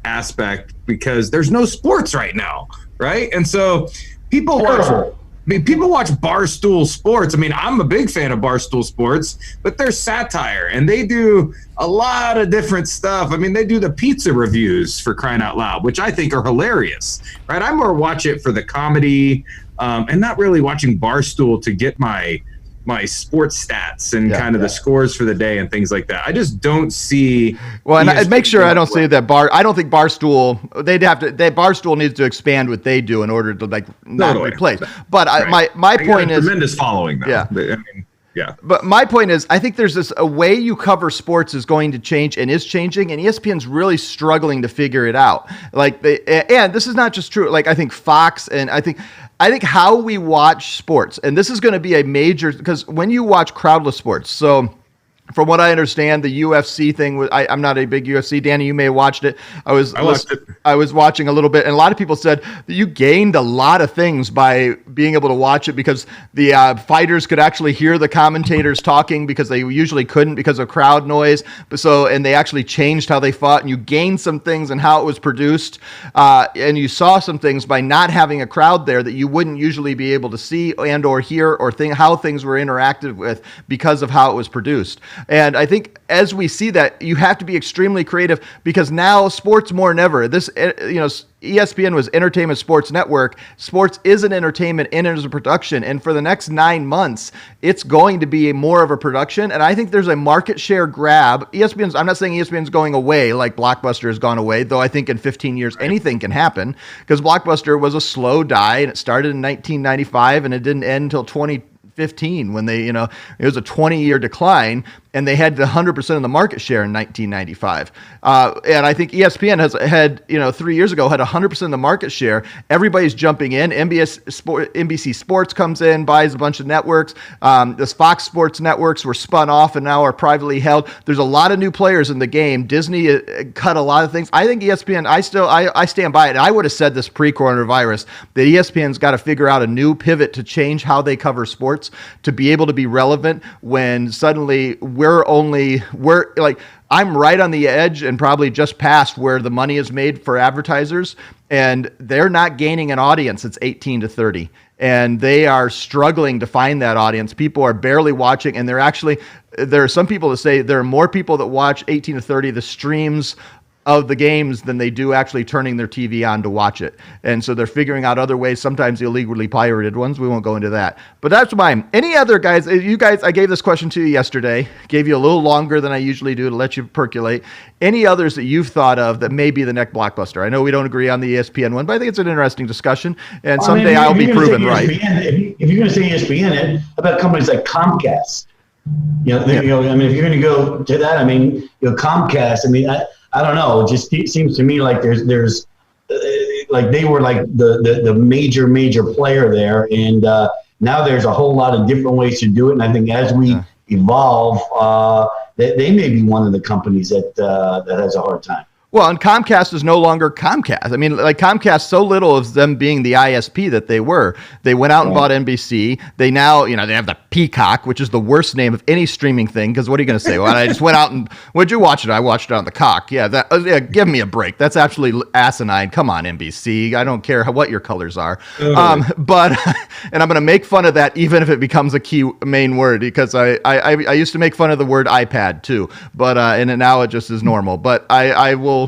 aspect, because there's no sports right now, right? And so people watch Barstool Sports. I mean, I'm a big fan of Barstool Sports, but they're satire, and they do a lot of different stuff. I mean, they do the pizza reviews, for crying out loud, which I think are hilarious, right? I more watch it for the comedy, and not really watching Barstool to get my sports stats and the scores for the day and things like that. I just don't see. Well, and I'd make sure I don't say that I don't think Barstool, Barstool needs to expand what they do in order to not replace. But right. my point is tremendous following though. Yeah. I mean, yeah. But my point is, I think there's a way you cover sports is going to change and is changing, and ESPN's really struggling to figure it out. And this is not just true. I think Fox, and I think how we watch sports, and this is going to be a major, because when you watch crowdless sports, so from what I understand, the UFC thing, I'm not a big UFC. Danny, you may have watched it. I was watching a little bit, and a lot of people said that you gained a lot of things by being able to watch it, because the fighters could actually hear the commentators talking, because they usually couldn't because of crowd noise. And they actually changed how they fought, and you gained some things in how it was produced, and you saw some things by not having a crowd there that you wouldn't usually be able to see and or hear, or how things were interacted with because of how it was produced. And I think as we see that, you have to be extremely creative, because now sports more than ever. ESPN was Entertainment Sports Network. Sports is an entertainment and it is a production. And for the next 9 months, it's going to be more of a production. And I think there's a market share grab. I'm not saying ESPN's going away like Blockbuster has gone away, though I think in 15 years, anything can happen, because Blockbuster was a slow die, and it started in 1995 and it didn't end until 2015 when it was a 20-year decline, and they had 100% of the market share in 1995. And I think ESPN had 3 years ago, had 100% of the market share. Everybody's jumping in. NBC Sports comes in, buys a bunch of networks. This Fox Sports networks were spun off and now are privately held. There's a lot of new players in the game. Disney cut a lot of things. I think ESPN, I stand by it. And I would have said this pre-coronavirus, that ESPN's got to figure out a new pivot to change how they cover sports, to be able to be relevant when suddenly I'm right on the edge and probably just past where the money is made for advertisers, and they're not gaining an audience that's 18 to 30. And they are struggling to find that audience. People are barely watching, and there are some people that say there are more people that watch 18 to 30, the streams of the games, than they do actually turning their TV on to watch it. And so they're figuring out other ways, sometimes illegally pirated ones. We won't go into that. But that's mine. Any other guys, I gave this question to you yesterday, gave you a little longer than I usually do to let you percolate. Any others that you've thought of that may be the next blockbuster? I know we don't agree on the ESPN one, but I think it's an interesting discussion. And someday I'll be proven right. If you're going to say ESPN, how about companies like Comcast? If you're going to go to that, Comcast, I don't know. It just seems to me like there's like they were like the major player there, and now there's a whole lot of different ways to do it. And I think as we evolve, they may be one of the companies that has a hard time. Well, and Comcast is no longer Comcast. I mean, Comcast, so little of them being the ISP that they were. They went out and bought NBC. They now, they have the Peacock, which is the worst name of any streaming thing, because what are you going to say? Well, I just went out and, where'd you watch it? I watched it on the cock. Yeah, give me a break. That's absolutely asinine. Come on, NBC. I don't care what your colors are. But, and I'm going to make fun of that even if it becomes a key main word, because I used to make fun of the word iPad too, but and now it just is normal. But I will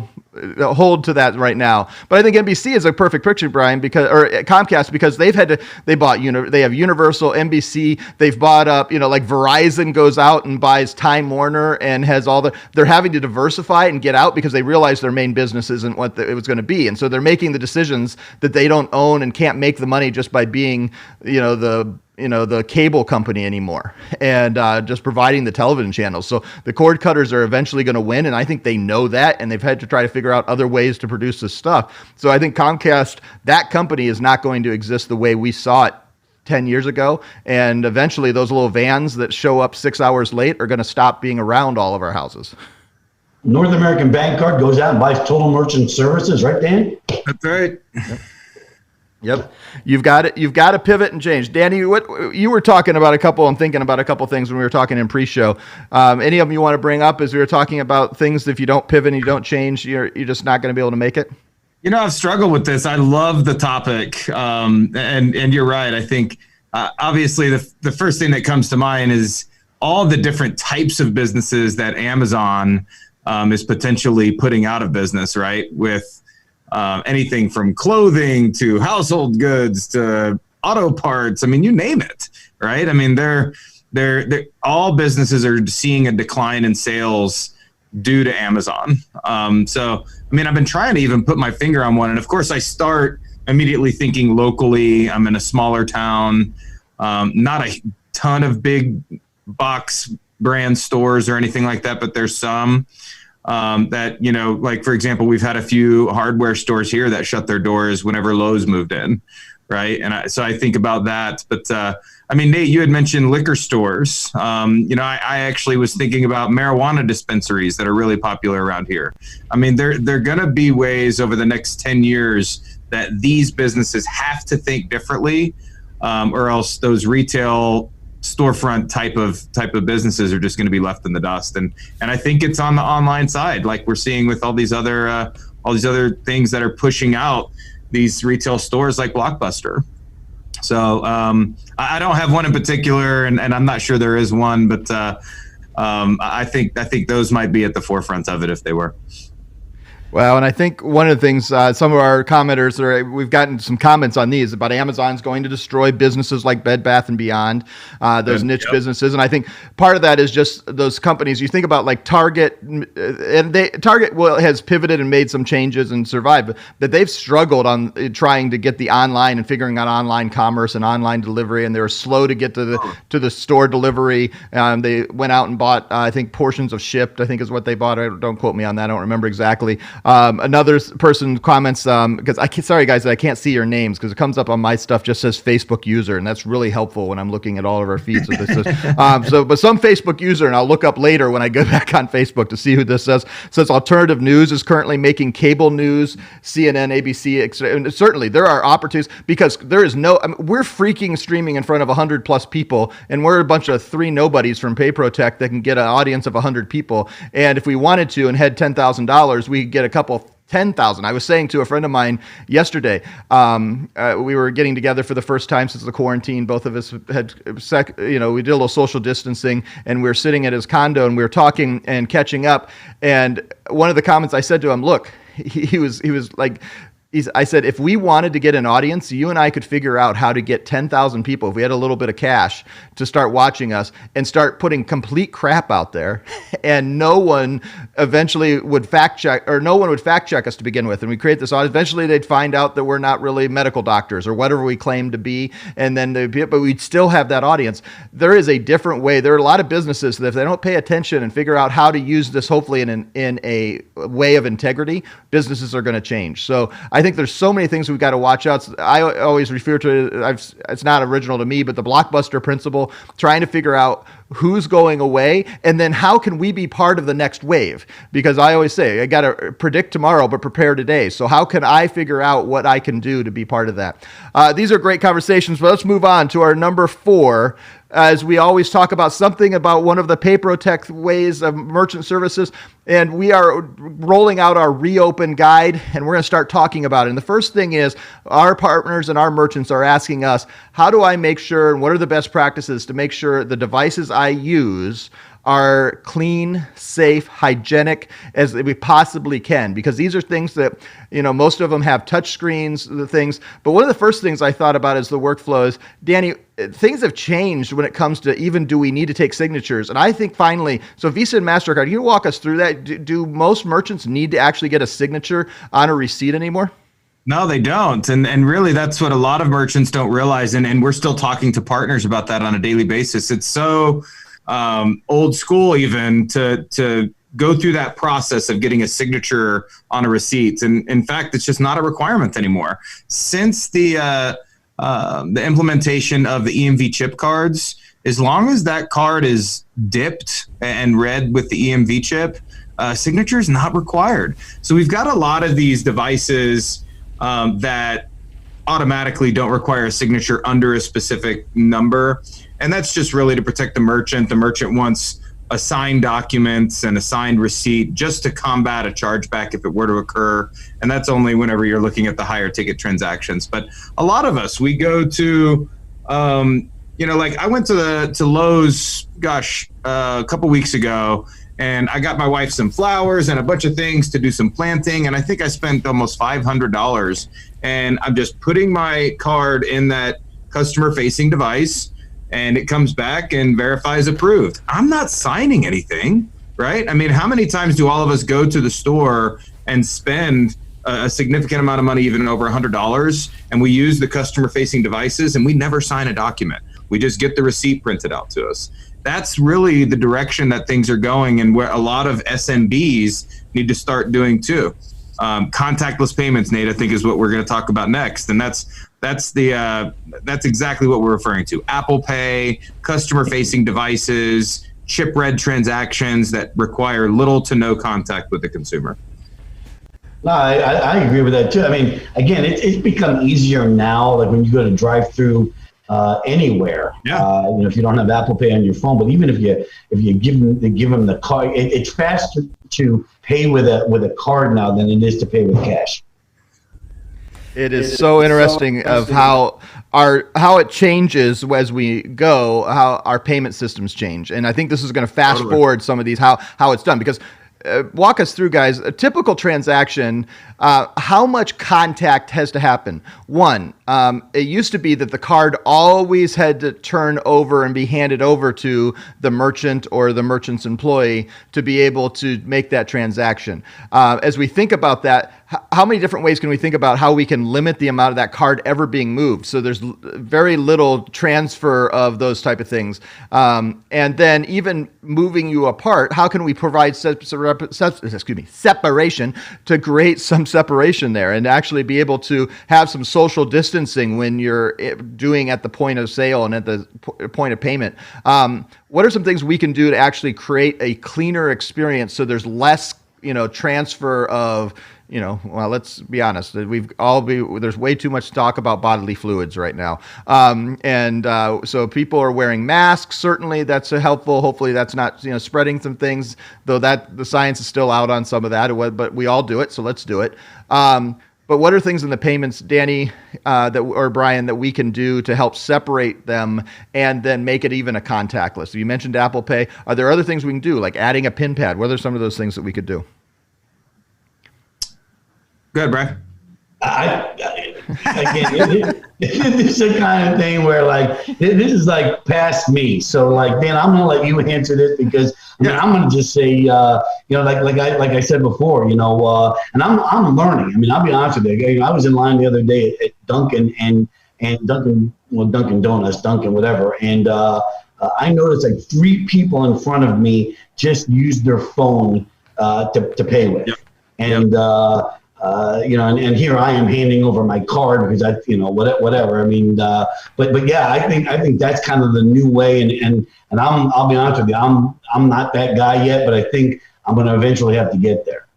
hold to that right now. But I think NBC is a perfect picture, Brian, or Comcast, because they have Universal, NBC, they've bought up, like Verizon goes out and buys Time Warner and has they're having to diversify and get out because they realize their main business isn't what it was going to be. And so they're making the decisions that they don't own and can't make the money just by being, the cable company anymore, and just providing the television channels. So the cord cutters are eventually going to win, and I think they know that, and they've had to try to figure out other ways to produce this stuff. So I think Comcast, that company, is not going to exist the way we saw it 10 years ago. And eventually those little vans that show up 6 hours late are going to stop being around all of our houses. North American Bank Card goes out and buys Total Merchant Services, right, Dan? That's right. Yep. You've got to pivot and change. Danny, what you were talking about I'm thinking about a couple things when we were talking in pre-show. Any of them you want to bring up as we were talking about things that if you don't pivot and you don't change, you're just not going to be able to make it? I've struggled with this. I love the topic. And you're right. I think obviously the first thing that comes to mind is all the different types of businesses that Amazon is potentially putting out of business, right? With anything from clothing to household goods to auto parts. I mean, you name it, right? I mean, they're all businesses are seeing a decline in sales due to Amazon. So, I mean, I've been trying to even put my finger on one. And of course I start immediately thinking locally. I'm in a smaller town, not a ton of big box brand stores or anything like that, but there's some that, like, for example, we've had a few hardware stores here that shut their doors whenever Lowe's moved in. Right. And so I think about that. But I mean, Nate, you had mentioned liquor stores. I actually was thinking about marijuana dispensaries that are really popular around here. I mean, they're going to be ways over the next 10 years that these businesses have to think differently, or else those retail storefront type of businesses are just going to be left in the dust. And I think it's on the online side, like we're seeing with all these other things that are pushing out these retail stores like Blockbuster. So I don't have one in particular, and I'm not sure there is one, but I think those might be at the forefront of it if they were. Well, and I think one of the things some of our commenters we've gotten some comments on these about Amazon's going to destroy businesses like Bed Bath and Beyond, those niche businesses, and I think part of that is just those companies. You think about like Target, and Target has pivoted and made some changes and survived, but they've struggled on trying to get the online and figuring out online commerce and online delivery, and they were slow to get to the store delivery. They went out and bought I think portions of Shipt, I think is what they bought. Don't quote me on that. I don't remember exactly. Another person comments, because sorry guys, I can't see your names because it comes up on my stuff, just says Facebook user, and that's really helpful when I'm looking at all of our feeds. But some Facebook user, and I'll look up later when I go back on Facebook to see who this says alternative news is currently making cable news, CNN, ABC, and certainly there are opportunities because there is we're freaking streaming in front of 100 plus people, and we're a bunch of three nobodies from PayProTech that can get an audience of 100 people. And if we wanted to and had $10,000, we could get a couple 10,000. I was saying to a friend of mine yesterday, we were getting together for the first time since the quarantine. Both of us had, we did a little social distancing, and we were sitting at his condo, and we were talking and catching up. And one of the comments I said to him, look, he was like, I said, if we wanted to get an audience, you and I could figure out how to get 10,000 people, if we had a little bit of cash, to start watching us and start putting complete crap out there. And no one eventually would fact check us to begin with. And we create this audience. Eventually they'd find out that we're not really medical doctors or whatever we claim to be. And then but we'd still have that audience. There is a different way. There are a lot of businesses that if they don't pay attention and figure out how to use this, hopefully in a way of integrity, businesses are going to change. So I think there's so many things we've got to watch out. I always refer to it, it's not original to me, but the Blockbuster principle, trying to figure out who's going away and then how can we be part of the next wave? Because I always say, I got to predict tomorrow, but prepare today. So how can I figure out what I can do to be part of that? These are great conversations, but let's move on to our number 4. As we always talk about something about one of the PayProTech ways of merchant services, and we are rolling out our reopen guide, and we're going to start talking about it. And the first thing is our partners and our merchants are asking us, how do I make sure, and what are the best practices to make sure the devices I use are clean, safe, hygienic as we possibly can, because these are things that, most of them have touch screens, the things. But one of the first things I thought about is the workflow is, Danny, things have changed when it comes to even do we need to take signatures? And I think finally, so Visa and MasterCard, can you walk us through that? Do most merchants need to actually get a signature on a receipt anymore? No, they don't. And really, that's what a lot of merchants don't realize. And we're still talking to partners about that on a daily basis. It's so old school even to go through that process of getting a signature on a receipt. And in fact, it's just not a requirement anymore. Since the the implementation of the EMV chip cards, as long as that card is dipped and read with the EMV chip, signature is not required. So we've got a lot of these devices that automatically don't require a signature under a specific number. And that's just really to protect the merchant. The merchant wants a signed document and a signed receipt just to combat a chargeback if it were to occur. And that's only whenever you're looking at the higher ticket transactions. But a lot of us, we go to, like I went to Lowe's, a couple weeks ago, and I got my wife some flowers and a bunch of things to do some planting. And I think I spent almost $500. And I'm just putting my card in that customer facing device, and it comes back and verifies approved. I'm not signing anything, right? I mean, how many times do all of us go to the store and spend a significant amount of money, even over $100, and we use the customer facing devices and we never sign a document? We just get the receipt printed out to us. That's really the direction that things are going, and where a lot of SMBs need to start doing too. Contactless payments, Nate, I think is what we're going to talk about next, and that's exactly what we're referring to. Apple Pay, customer-facing devices, chip-read transactions that require little to no contact with the consumer. No, I agree with that too. I mean, again, it's become easier now. Like when you go to drive-through anywhere, if you don't have Apple Pay on your phone, but even if you give them the card, it's faster to pay with a card now than it is to pay with cash. It is so interesting of how it changes as we go, how our payment systems change. And I think this is going to fast forward some of these, how it's done, because walk us through, guys, a typical transaction, how much contact has to happen? One, it used to be that the card always had to turn over and be handed over to the merchant or the merchant's employee to be able to make that transaction. As we think about that, how many different ways can we think about how we can limit the amount of that card ever being moved? So there's very little transfer of those type of things. And then even moving you apart, how can we provide separation to create some separation there and actually be able to have some social distancing when you're doing at the point of sale and at the point of payment? What are some things we can do to actually create a cleaner experience so there's less, transfer of, well, let's be honest. There's way too much talk about bodily fluids right now. So people are wearing masks. Certainly that's helpful. Hopefully that's not, spreading some things, though that the science is still out on some of that, but we all do it. So let's do it. But what are things in the payments, Danny, or Brian, that we can do to help separate them and then make it even a contactless? You mentioned Apple Pay. Are there other things we can do, like adding a PIN pad? What are some of those things that we could do? Go ahead, Brian. Again, this is the kind of thing where this is past me. So Dan, I'm gonna let you answer this because I'm gonna just say like I said before, and I'm learning. I mean, I'll be honest with you. I was in line the other day at Dunkin' and Dunkin' Donuts, Dunkin' whatever, and I noticed 3 people in front of me just used their phone to pay with, and and here I am handing over my card because whatever. I mean, but yeah, I think that's kind of the new way, and I'll be honest with you, I'm not that guy yet, but I think I'm going to eventually have to get there.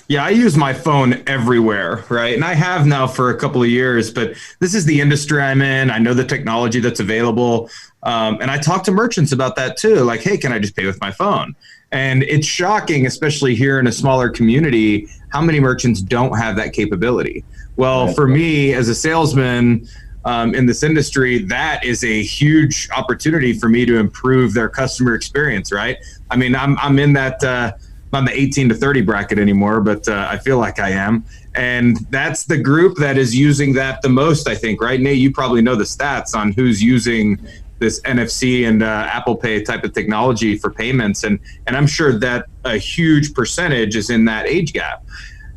Yeah, I use my phone everywhere, right? And I have now for a couple of years, but this is the industry I'm in. I know the technology that's available. And I talk to merchants about that too. Like, hey, can I just pay with my phone? And it's shocking, especially here in a smaller community, how many merchants don't have that capability. Well, for me as a salesman in this industry, that is a huge opportunity for me to improve their customer experience, right? I mean, I'm in that, not the 18 to 30 bracket anymore, but I feel like I am. And that's the group that is using that the most, I think, right? Nate, you probably know the stats on who's using this NFC and Apple Pay type of technology for payments. And I'm sure that a huge percentage is in that age gap.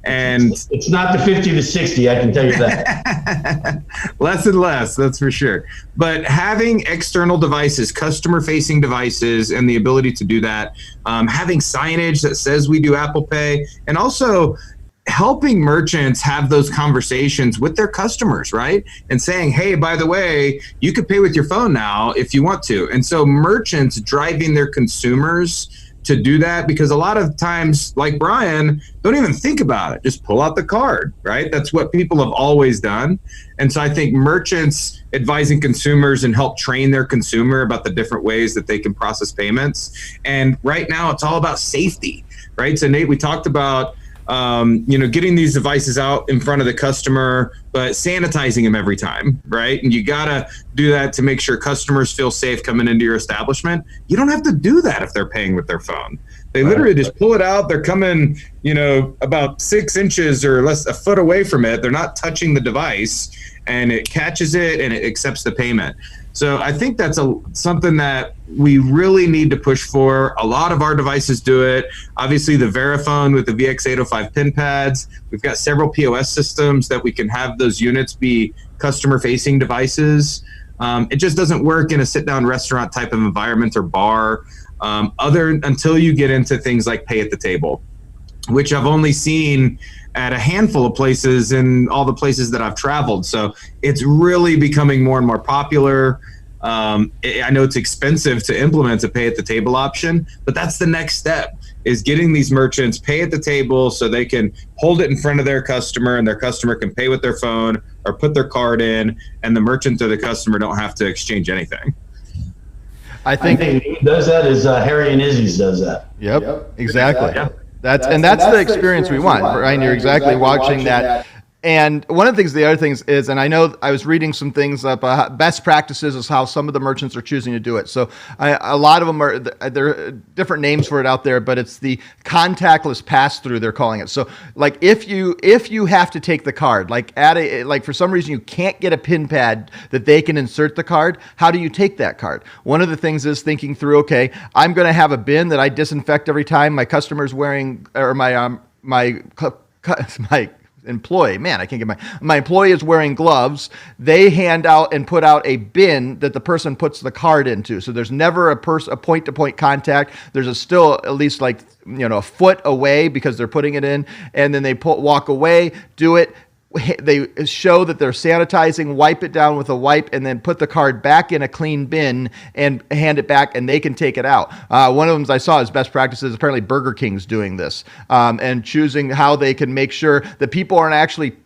And it's not the 50 to 60, I can tell you that. Less and less, that's for sure. But having external devices, customer-facing devices, and the ability to do that, having signage that says we do Apple Pay, and also helping merchants have those conversations with their customers, right? And saying, hey, by the way, you could pay with your phone now if you want to. And so merchants driving their consumers to do that, because a lot of times, like Brian, don't even think about it. Just pull out the card, right? That's what people have always done. And so I think merchants advising consumers and help train their consumer about the different ways that they can process payments. And right now it's all about safety, right? So Nate, we talked about getting these devices out in front of the customer, but sanitizing them every time, right? And you gotta do that to make sure customers feel safe coming into your establishment. You don't have to do that if they're paying with their phone. They literally just pull it out. They're coming, about 6 inches or less, a foot away from it. They're not touching the device, and it catches it and it accepts the payment. So I think that's something that we really need to push for. A lot of our devices do it. Obviously, the Verifone with the VX805 pin pads. We've got several POS systems that we can have those units be customer-facing devices. It just doesn't work in a sit-down restaurant type of environment or bar, until you get into things like pay at the table, which I've only seen at a handful of places in all the places that I've traveled. So it's really becoming more and more popular. I know it's expensive to implement a pay at the table option, but that's the next step, is getting these merchants pay at the table so they can hold it in front of their customer, and their customer can pay with their phone or put their card in, and the merchant or the customer don't have to exchange anything. I think who does that is Harry and Izzy's does that. Yep, exactly. Yeah. That's the experience we want, Brian. You're exactly watching that. And one of the other things is, and I know I was reading some things up, best practices is how some of the merchants are choosing to do it. So a lot of them there are different names for it out there, but it's the contactless pass-through, they're calling it. So like if you have to take the card, like for some reason you can't get a pin pad that they can insert the card, how do you take that card? One of the things is thinking through, okay, I'm going to have a bin that I disinfect every time my customer's wearing, or my employee, man, I can't get my employee is wearing gloves. They hand out and put out a bin that the person puts the card into. So there's never a point-to-point contact. There's still at least a foot away because they're putting it in, and then they walk away, do it. They show that they're sanitizing, wipe it down with a wipe, and then put the card back in a clean bin and hand it back, and they can take it out. One of them I saw as best practices, apparently Burger King's doing this, and choosing how they can make sure that people aren't actually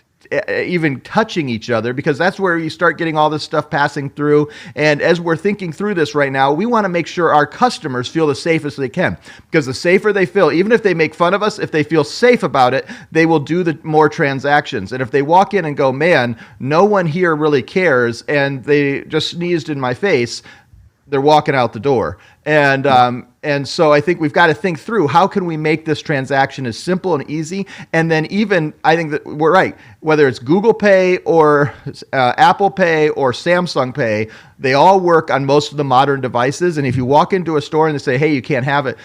even touching each other, because that's where you start getting all this stuff passing through. And as we're thinking through this right now, we want to make sure our customers feel the safest they can, because the safer they feel, even if they make fun of us, if they feel safe about it, they will do the more transactions. And if they walk in and go, man, no one here really cares, and they just sneezed in my face, they're walking out the door. And so I think we've got to think through, how can we make this transaction as simple and easy? And then even, I think that we're right, whether it's Google Pay or Apple Pay or Samsung Pay, they all work on most of the modern devices. And if you walk into a store and they say, hey, you can't have it,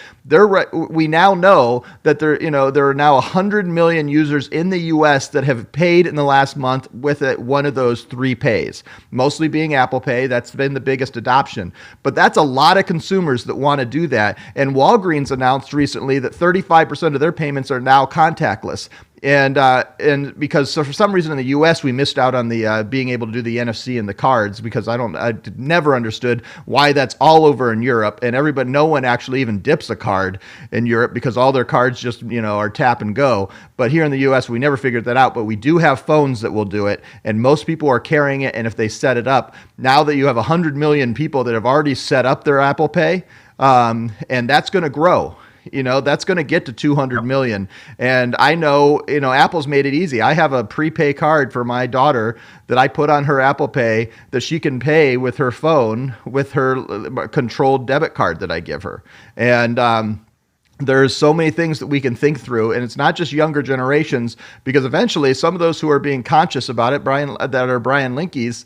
we now know that there are now 100 million users in the US that have paid in the last month with one of those 3 pays, mostly being Apple Pay. That's been the biggest adoption. But that's a lot of consumers that want to do that. And Walgreens announced recently that 35% of their payments are now contactless. And because for some reason in the U.S. we missed out on the being able to do the NFC and the cards, because I never understood why that's all over in Europe, and no one actually even dips a card in Europe, because all their cards just are tap and go. But here in the U.S. we never figured that out. But we do have phones that will do it, and most people are carrying it. And if they set it up, now that you have 100 million people that have already set up their Apple Pay, and that's going to grow. That's going to get to 200 million. And I know, Apple's made it easy. I have a prepay card for my daughter that I put on her Apple Pay that she can pay with her phone with her controlled debit card that I give her. And there's so many things that we can think through, and it's not just younger generations, because eventually some of those who are being conscious about it, Brian Linke's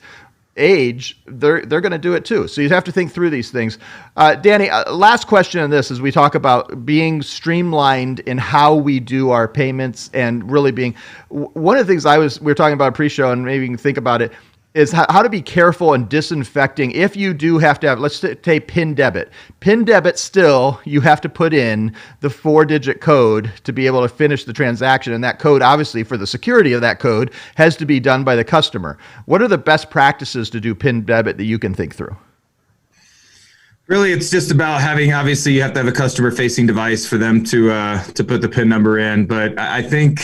age, they're going to do it too. So you have to think through these things. Danny, last question on this, as we talk about being streamlined in how we do our payments, and really being one of the things we were talking about pre-show, and maybe you can think about it. is how to be careful in disinfecting if you do have to have, let's say PIN debit. PIN debit still, you have to put in the 4-digit code to be able to finish the transaction. And that code, obviously, for the security of that code, has to be done by the customer. What are the best practices to do PIN debit that you can think through? Really, it's just about having, obviously, you have to have a customer-facing device for them to put the PIN number in. But I think,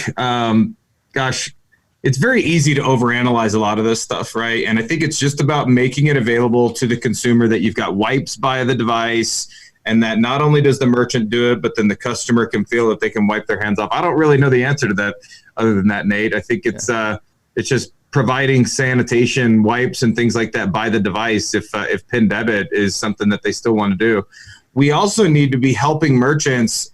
it's very easy to overanalyze a lot of this stuff, right? And I think it's just about making it available to the consumer that you've got wipes by the device, and that not only does the merchant do it, but then the customer can feel that they can wipe their hands off. I don't really know the answer to that other than that, Nate. I think it's just providing sanitation wipes and things like that by the device if PIN debit is something that they still want to do. We also need to be helping merchants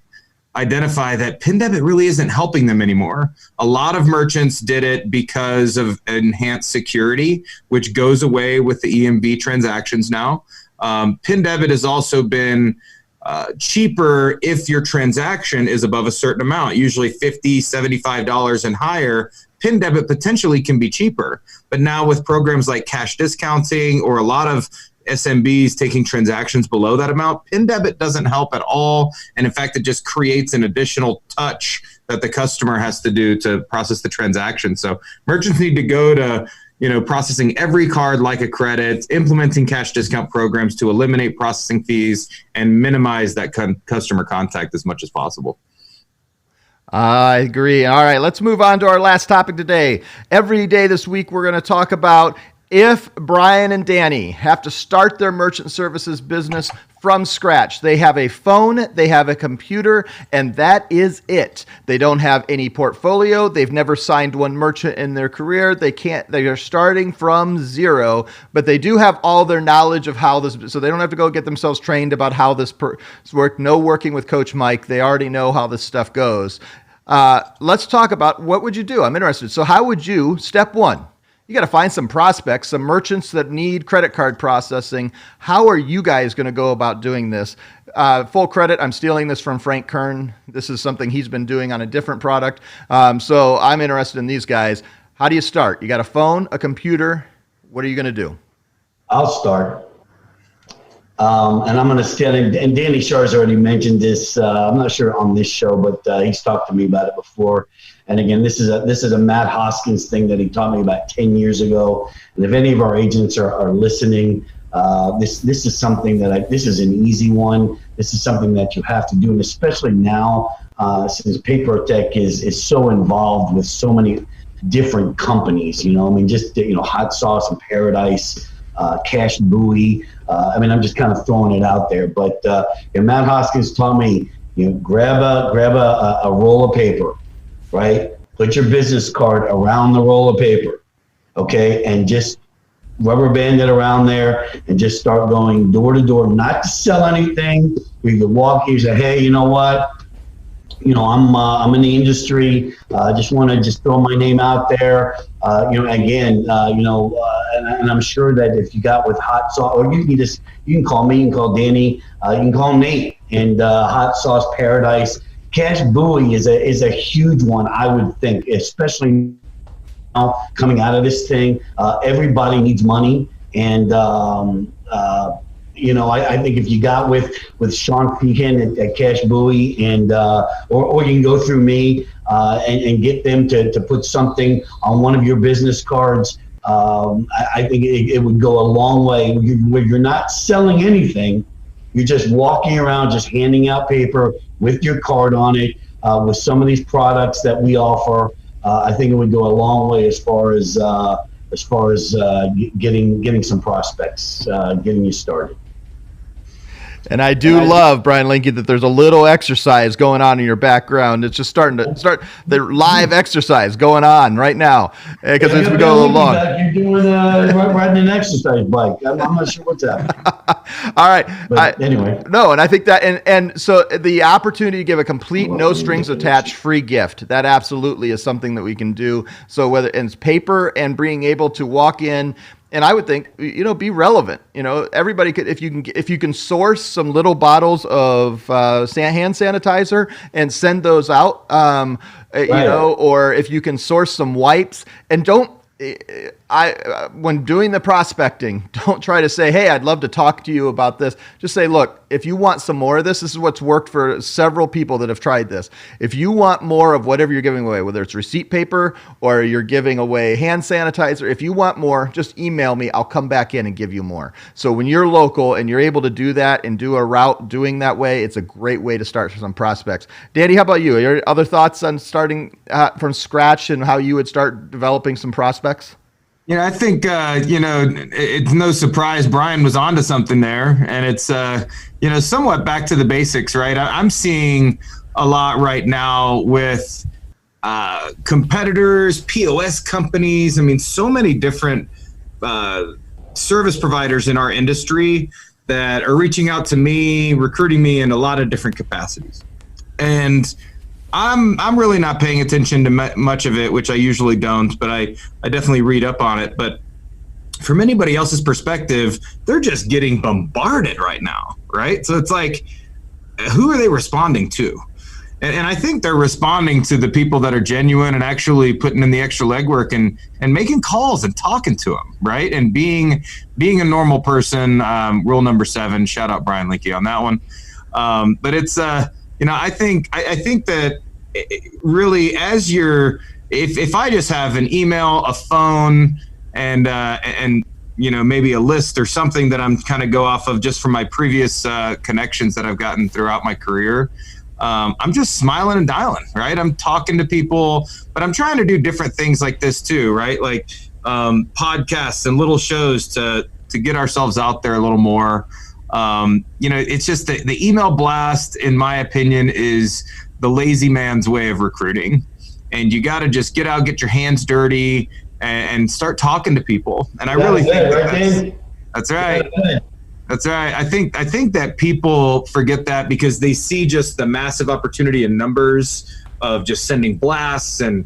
identify that PIN debit really isn't helping them anymore. A lot of merchants did it because of enhanced security, which goes away with the EMV transactions now. PIN debit has also been cheaper if your transaction is above a certain amount, usually $50, $75 and higher. PIN debit potentially can be cheaper. But now with programs like cash discounting or a lot of SMBs taking transactions below that amount, PIN debit doesn't help at all. And in fact, it just creates an additional touch that the customer has to do to process the transaction. So merchants need to go to, processing every card like a credit, implementing cash discount programs to eliminate processing fees and minimize that customer contact as much as possible. I agree. All right, let's move on to our last topic today. Every day this week, we're going to talk about if Brian and Danny have to start their merchant services business from scratch. They have a phone, they have a computer, and that is it. They don't have any portfolio. They've never signed one merchant in their career. They are starting from zero, but they do have all their knowledge of how this, so they don't have to go get themselves trained about how this works. No working with Coach Mike. They already know how this stuff goes. Let's talk about what would you do? I'm interested. So how would you, step one, you got to find some prospects, some merchants that need credit card processing. How are you guys going to go about doing this? Full credit, I'm stealing this from Frank Kern. This is something he's been doing on a different product. So I'm interested in these guys. How do you start? You got a phone, a computer. What are you going to do? I'll start. And I'm going to stand in, and Danny Shar's already mentioned this. I'm not sure on this show, but he's talked to me about it before. And again, this is a Matt Hoskins thing that he taught me about 10 years ago. And if any of our agents are listening, this is something that this is an easy one. This is something that you have to do, and especially now since PaperTech is so involved with so many different companies. Just Hot Sauce and Paradise, Cash Buoy. I'm just kind of throwing it out there, but Matt Hoskins taught me, grab a roll of paper, right? Put your business card around the roll of paper, okay, and just rubber band it around there, and just start going door to door, not to sell anything. We could walk here and say, hey, you know what? I'm in the industry. I just want to throw my name out there. And I'm sure that if you got with Hot Sauce, or you can call me, you can call Danny, you can call Nate, and Hot Sauce Paradise. Cash Buoy is a huge one, I would think, especially now coming out of this thing. Everybody needs money, and I think if you got with Sean Pekin at Cash Buoy, and or you can go through me and get them to put something on one of your business cards. I think it would go a long way. Where you're not selling anything, you're just walking around, just handing out paper with your card on it. With some of these products that we offer, I think it would go a long way as far as getting some prospects, getting you started. And I do love, Brian Linke, that there's a little exercise going on in your background. It's just starting to start the live exercise going on right now. Because as we go along. You're doing riding an exercise bike. I'm not sure what's happening. All right. But anyway. No, and I think that, and so the opportunity to give a complete no strings attached free gift, that absolutely is something that we can do. So whether it's paper and being able to walk in, and I would think, be relevant. Everybody could, if you can source some little bottles of hand sanitizer and send those out, right. or if you can source some wipes, and don't. when doing the prospecting, don't try to say, hey, I'd love to talk to you about this. Just say, look, if you want some more of this is what's worked for several people that have tried this. If you want more of whatever you're giving away, whether it's receipt paper or you're giving away hand sanitizer, if you want more, just email me. I'll come back in and give you more. So when you're local and you're able to do that and do a route doing that way, it's a great way to start some prospects. Danny, how about you? Your other thoughts on starting from scratch and how you would start developing some prospects? I think, it's no surprise Brian was onto something there. And it's, somewhat back to the basics, right? I'm seeing a lot right now with competitors, POS companies. I mean, so many different service providers in our industry that are reaching out to me, recruiting me in a lot of different capacities. And I'm really not paying attention to much of it, which I usually don't, but I definitely read up on it. But from anybody else's perspective, they're just getting bombarded right now, right? So it's like, who are they responding to? And I think they're responding to the people that are genuine and actually putting in the extra legwork and making calls and talking to them, right? And being a normal person. Rule number 7. Shout out Brian Linke on that one. But it's I think that really, as if I just have an email, a phone, and maybe a list or something that I'm kind of go off of just from my previous connections that I've gotten throughout my career, I'm just smiling and dialing, right? I'm talking to people, but I'm trying to do different things like this too, right? Like podcasts and little shows to get ourselves out there a little more. It's just the email blast, in my opinion, is the lazy man's way of recruiting. And you got to just get out, get your hands dirty, and start talking to people. And I really think that's right. That's right. I think that people forget that because they see just the massive opportunity in numbers of just sending blasts and,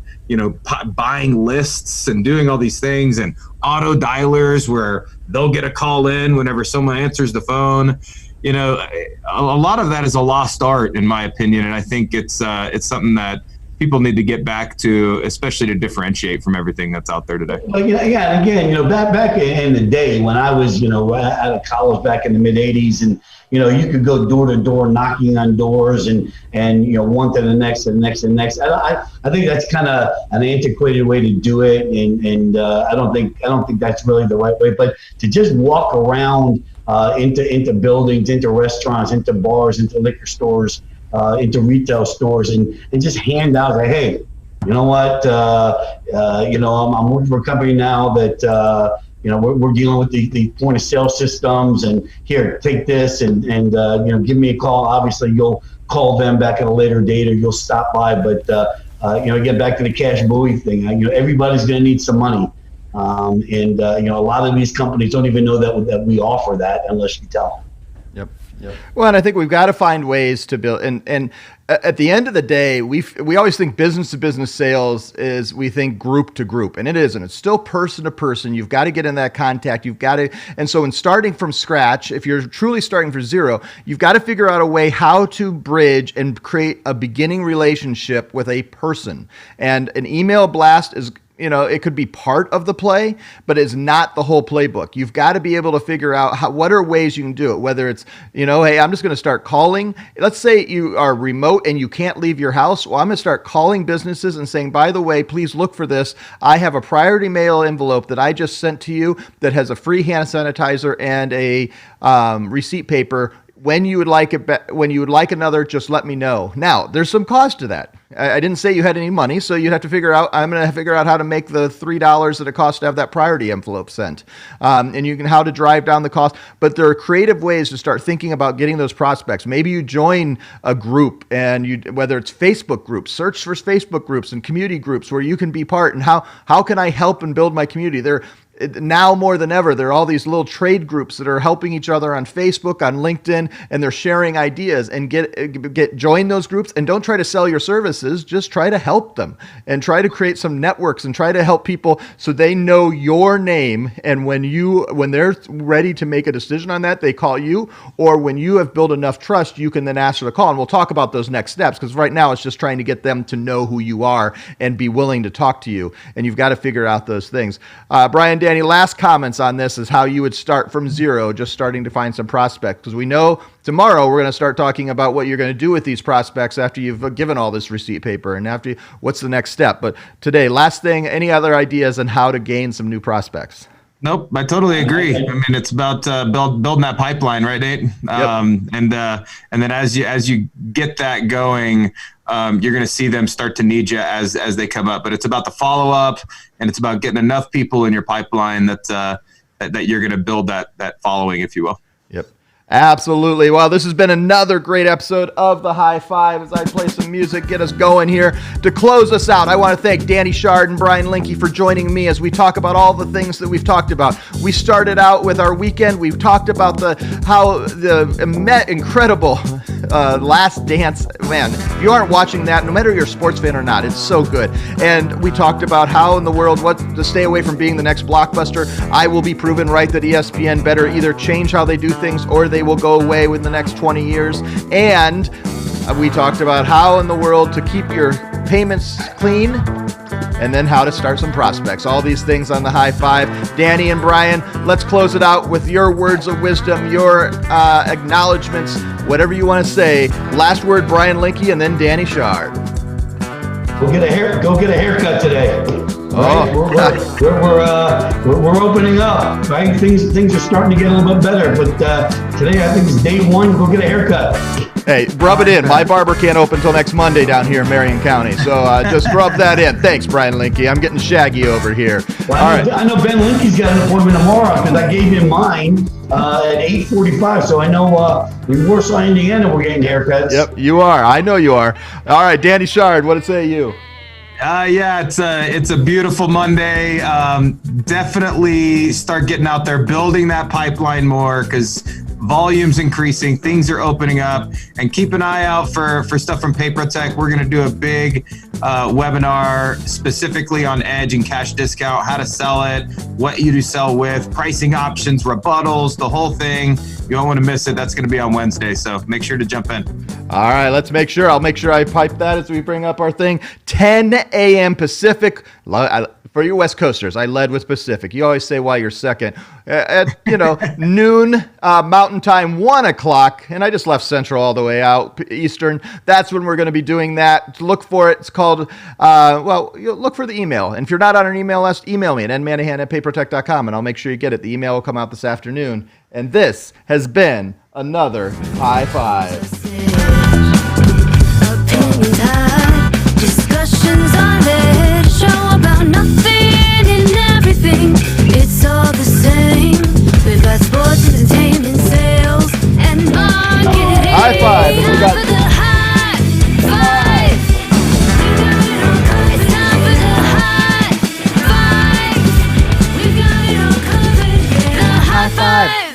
buying lists and doing all these things, and auto dialers where they'll get a call in whenever someone answers the phone. A lot of that is a lost art, in my opinion. And I think it's something that people need to get back to, especially to differentiate from everything that's out there today. Well, again, back in the day when I was, out of college back in the mid '80s, and you could go door to door knocking on doors and one to the next and next and next. I think that's kind of an antiquated way to do it, and I don't think that's really the right way. But to just walk around into buildings, into restaurants, into bars, into liquor stores, into retail stores, and just hand out, like, hey, you know what, I'm working for a company now that we're dealing with the point of sale systems, and here, take this and give me a call. Obviously, you'll call them back at a later date, or you'll stop by. But get back to the cash buoy thing. Everybody's going to need some money, and a lot of these companies don't even know that we offer that unless you tell them. Yep. Well, and I think we've got to find ways to build, and at the end of the day, we always think business to business sales is, we think group to group, and it isn't. It's still person to person. You've got to get in that contact. And so in starting from scratch, if you're truly starting from zero, you've got to figure out a way how to bridge and create a beginning relationship with a person. And an email blast is, it could be part of the play, but it's not the whole playbook. You've got to be able to figure out what are ways you can do it, whether it's, hey, I'm just going to start calling. Let's say you are remote and you can't leave your house. Well, I'm going to start calling businesses and saying, by the way, please look for this. I have a priority mail envelope that I just sent to you that has a free hand sanitizer and a receipt paper. When you would like another, just let me know. Now, there's some cost to that. I didn't say you had any money, so you'd have to I'm going to figure out how to make the $3 that it costs to have that priority envelope sent. And how to drive down the cost. But there are creative ways to start thinking about getting those prospects. Maybe you join a group, and whether it's Facebook groups, search for Facebook groups and community groups where you can be part. And how can I help and build my community? now more than ever, there are all these little trade groups that are helping each other on Facebook, on LinkedIn, and they're sharing ideas. And join those groups, and don't try to sell your services. Just try to help them and try to create some networks and try to help people so they know your name. And when they're ready to make a decision on that, they call you, or when you have built enough trust, you can then ask for the call. And we'll talk about those next steps, because right now it's just trying to get them to know who you are and be willing to talk to you. And you've got to figure out those things. Brian, Danny, last comments on this is how you would start from zero, just starting to find some prospects, because we know tomorrow we're going to start talking about what you're going to do with these prospects after you've given all this receipt paper and after what's the next step. But today, last thing, any other ideas on how to gain some new prospects? Nope, I totally agree. I mean, it's about building that pipeline, right, Nate? Yep. And then as you get that going, you're going to see them start to need you as they come up. But it's about the follow up, and it's about getting enough people in your pipeline that you're going to build that following, if you will. Yep. Absolutely. Well, this has been another great episode of The High Five. As I play some music, get us going here. To close us out, I want to thank Danny Shard and Brian Linke for joining me as we talk about all the things that we've talked about. We started out with our weekend. We've talked about how the incredible Last Dance. Man, if you aren't watching that, no matter you're a sports fan or not, it's so good. And we talked about how in the world, what to stay away from being the next blockbuster. I will be proven right that ESPN better either change how they do things or they will go away within the next 20 years. And we talked about how in the world to keep your payments clean, and then how to start some prospects. All these things on The High Five. Danny and Brian, let's close it out with your words of wisdom, your acknowledgments, whatever you want to say. Last word, Brian Linke, and then Danny Shard. Go get a haircut today. Right? We're opening up, right? Things are starting to get a little bit better, but today I think it's day one. Go get a haircut. Hey, rub it in. My barber can't open until next Monday down here in Marion County, so just rub that in. Thanks, Brian Linke. I'm getting shaggy over here. Well, all right. I know Ben Linke's got an appointment tomorrow because I gave him mine at 8:45, so I know in Warsaw, Indiana, we're getting haircuts. Yep, you are. I know you are. All right, Danny Shard, what say you? Yeah, it's a beautiful Monday. Definitely start getting out there, building that pipeline more, because volume's increasing, things are opening up, and keep an eye out for stuff from PaperTech. We're going to do a big webinar specifically on Edge and cash discount, how to sell it, what you do sell with, pricing options, rebuttals, the whole thing. You don't want to miss it. That's going to be on Wednesday, so make sure to jump in. All right, let's make sure. I'll make sure I pipe that as we bring up our thing. 10 a.m. Pacific. For you West Coasters, I led with Pacific. You always say why you're second. At noon Mountain Time, 1 o'clock, and I just left Central all the way out Eastern. That's when we're going to be doing that. Look for it. It's called, look for the email. And if you're not on an email list, email me at nmanahan@papertech.com, and I'll make sure you get it. The email will come out this afternoon. And this has been another High Five. Opinions high, discussions on their show about nothing and everything. It's all the same. We've got sports, entertainment, sales, and marketing. High Five. We got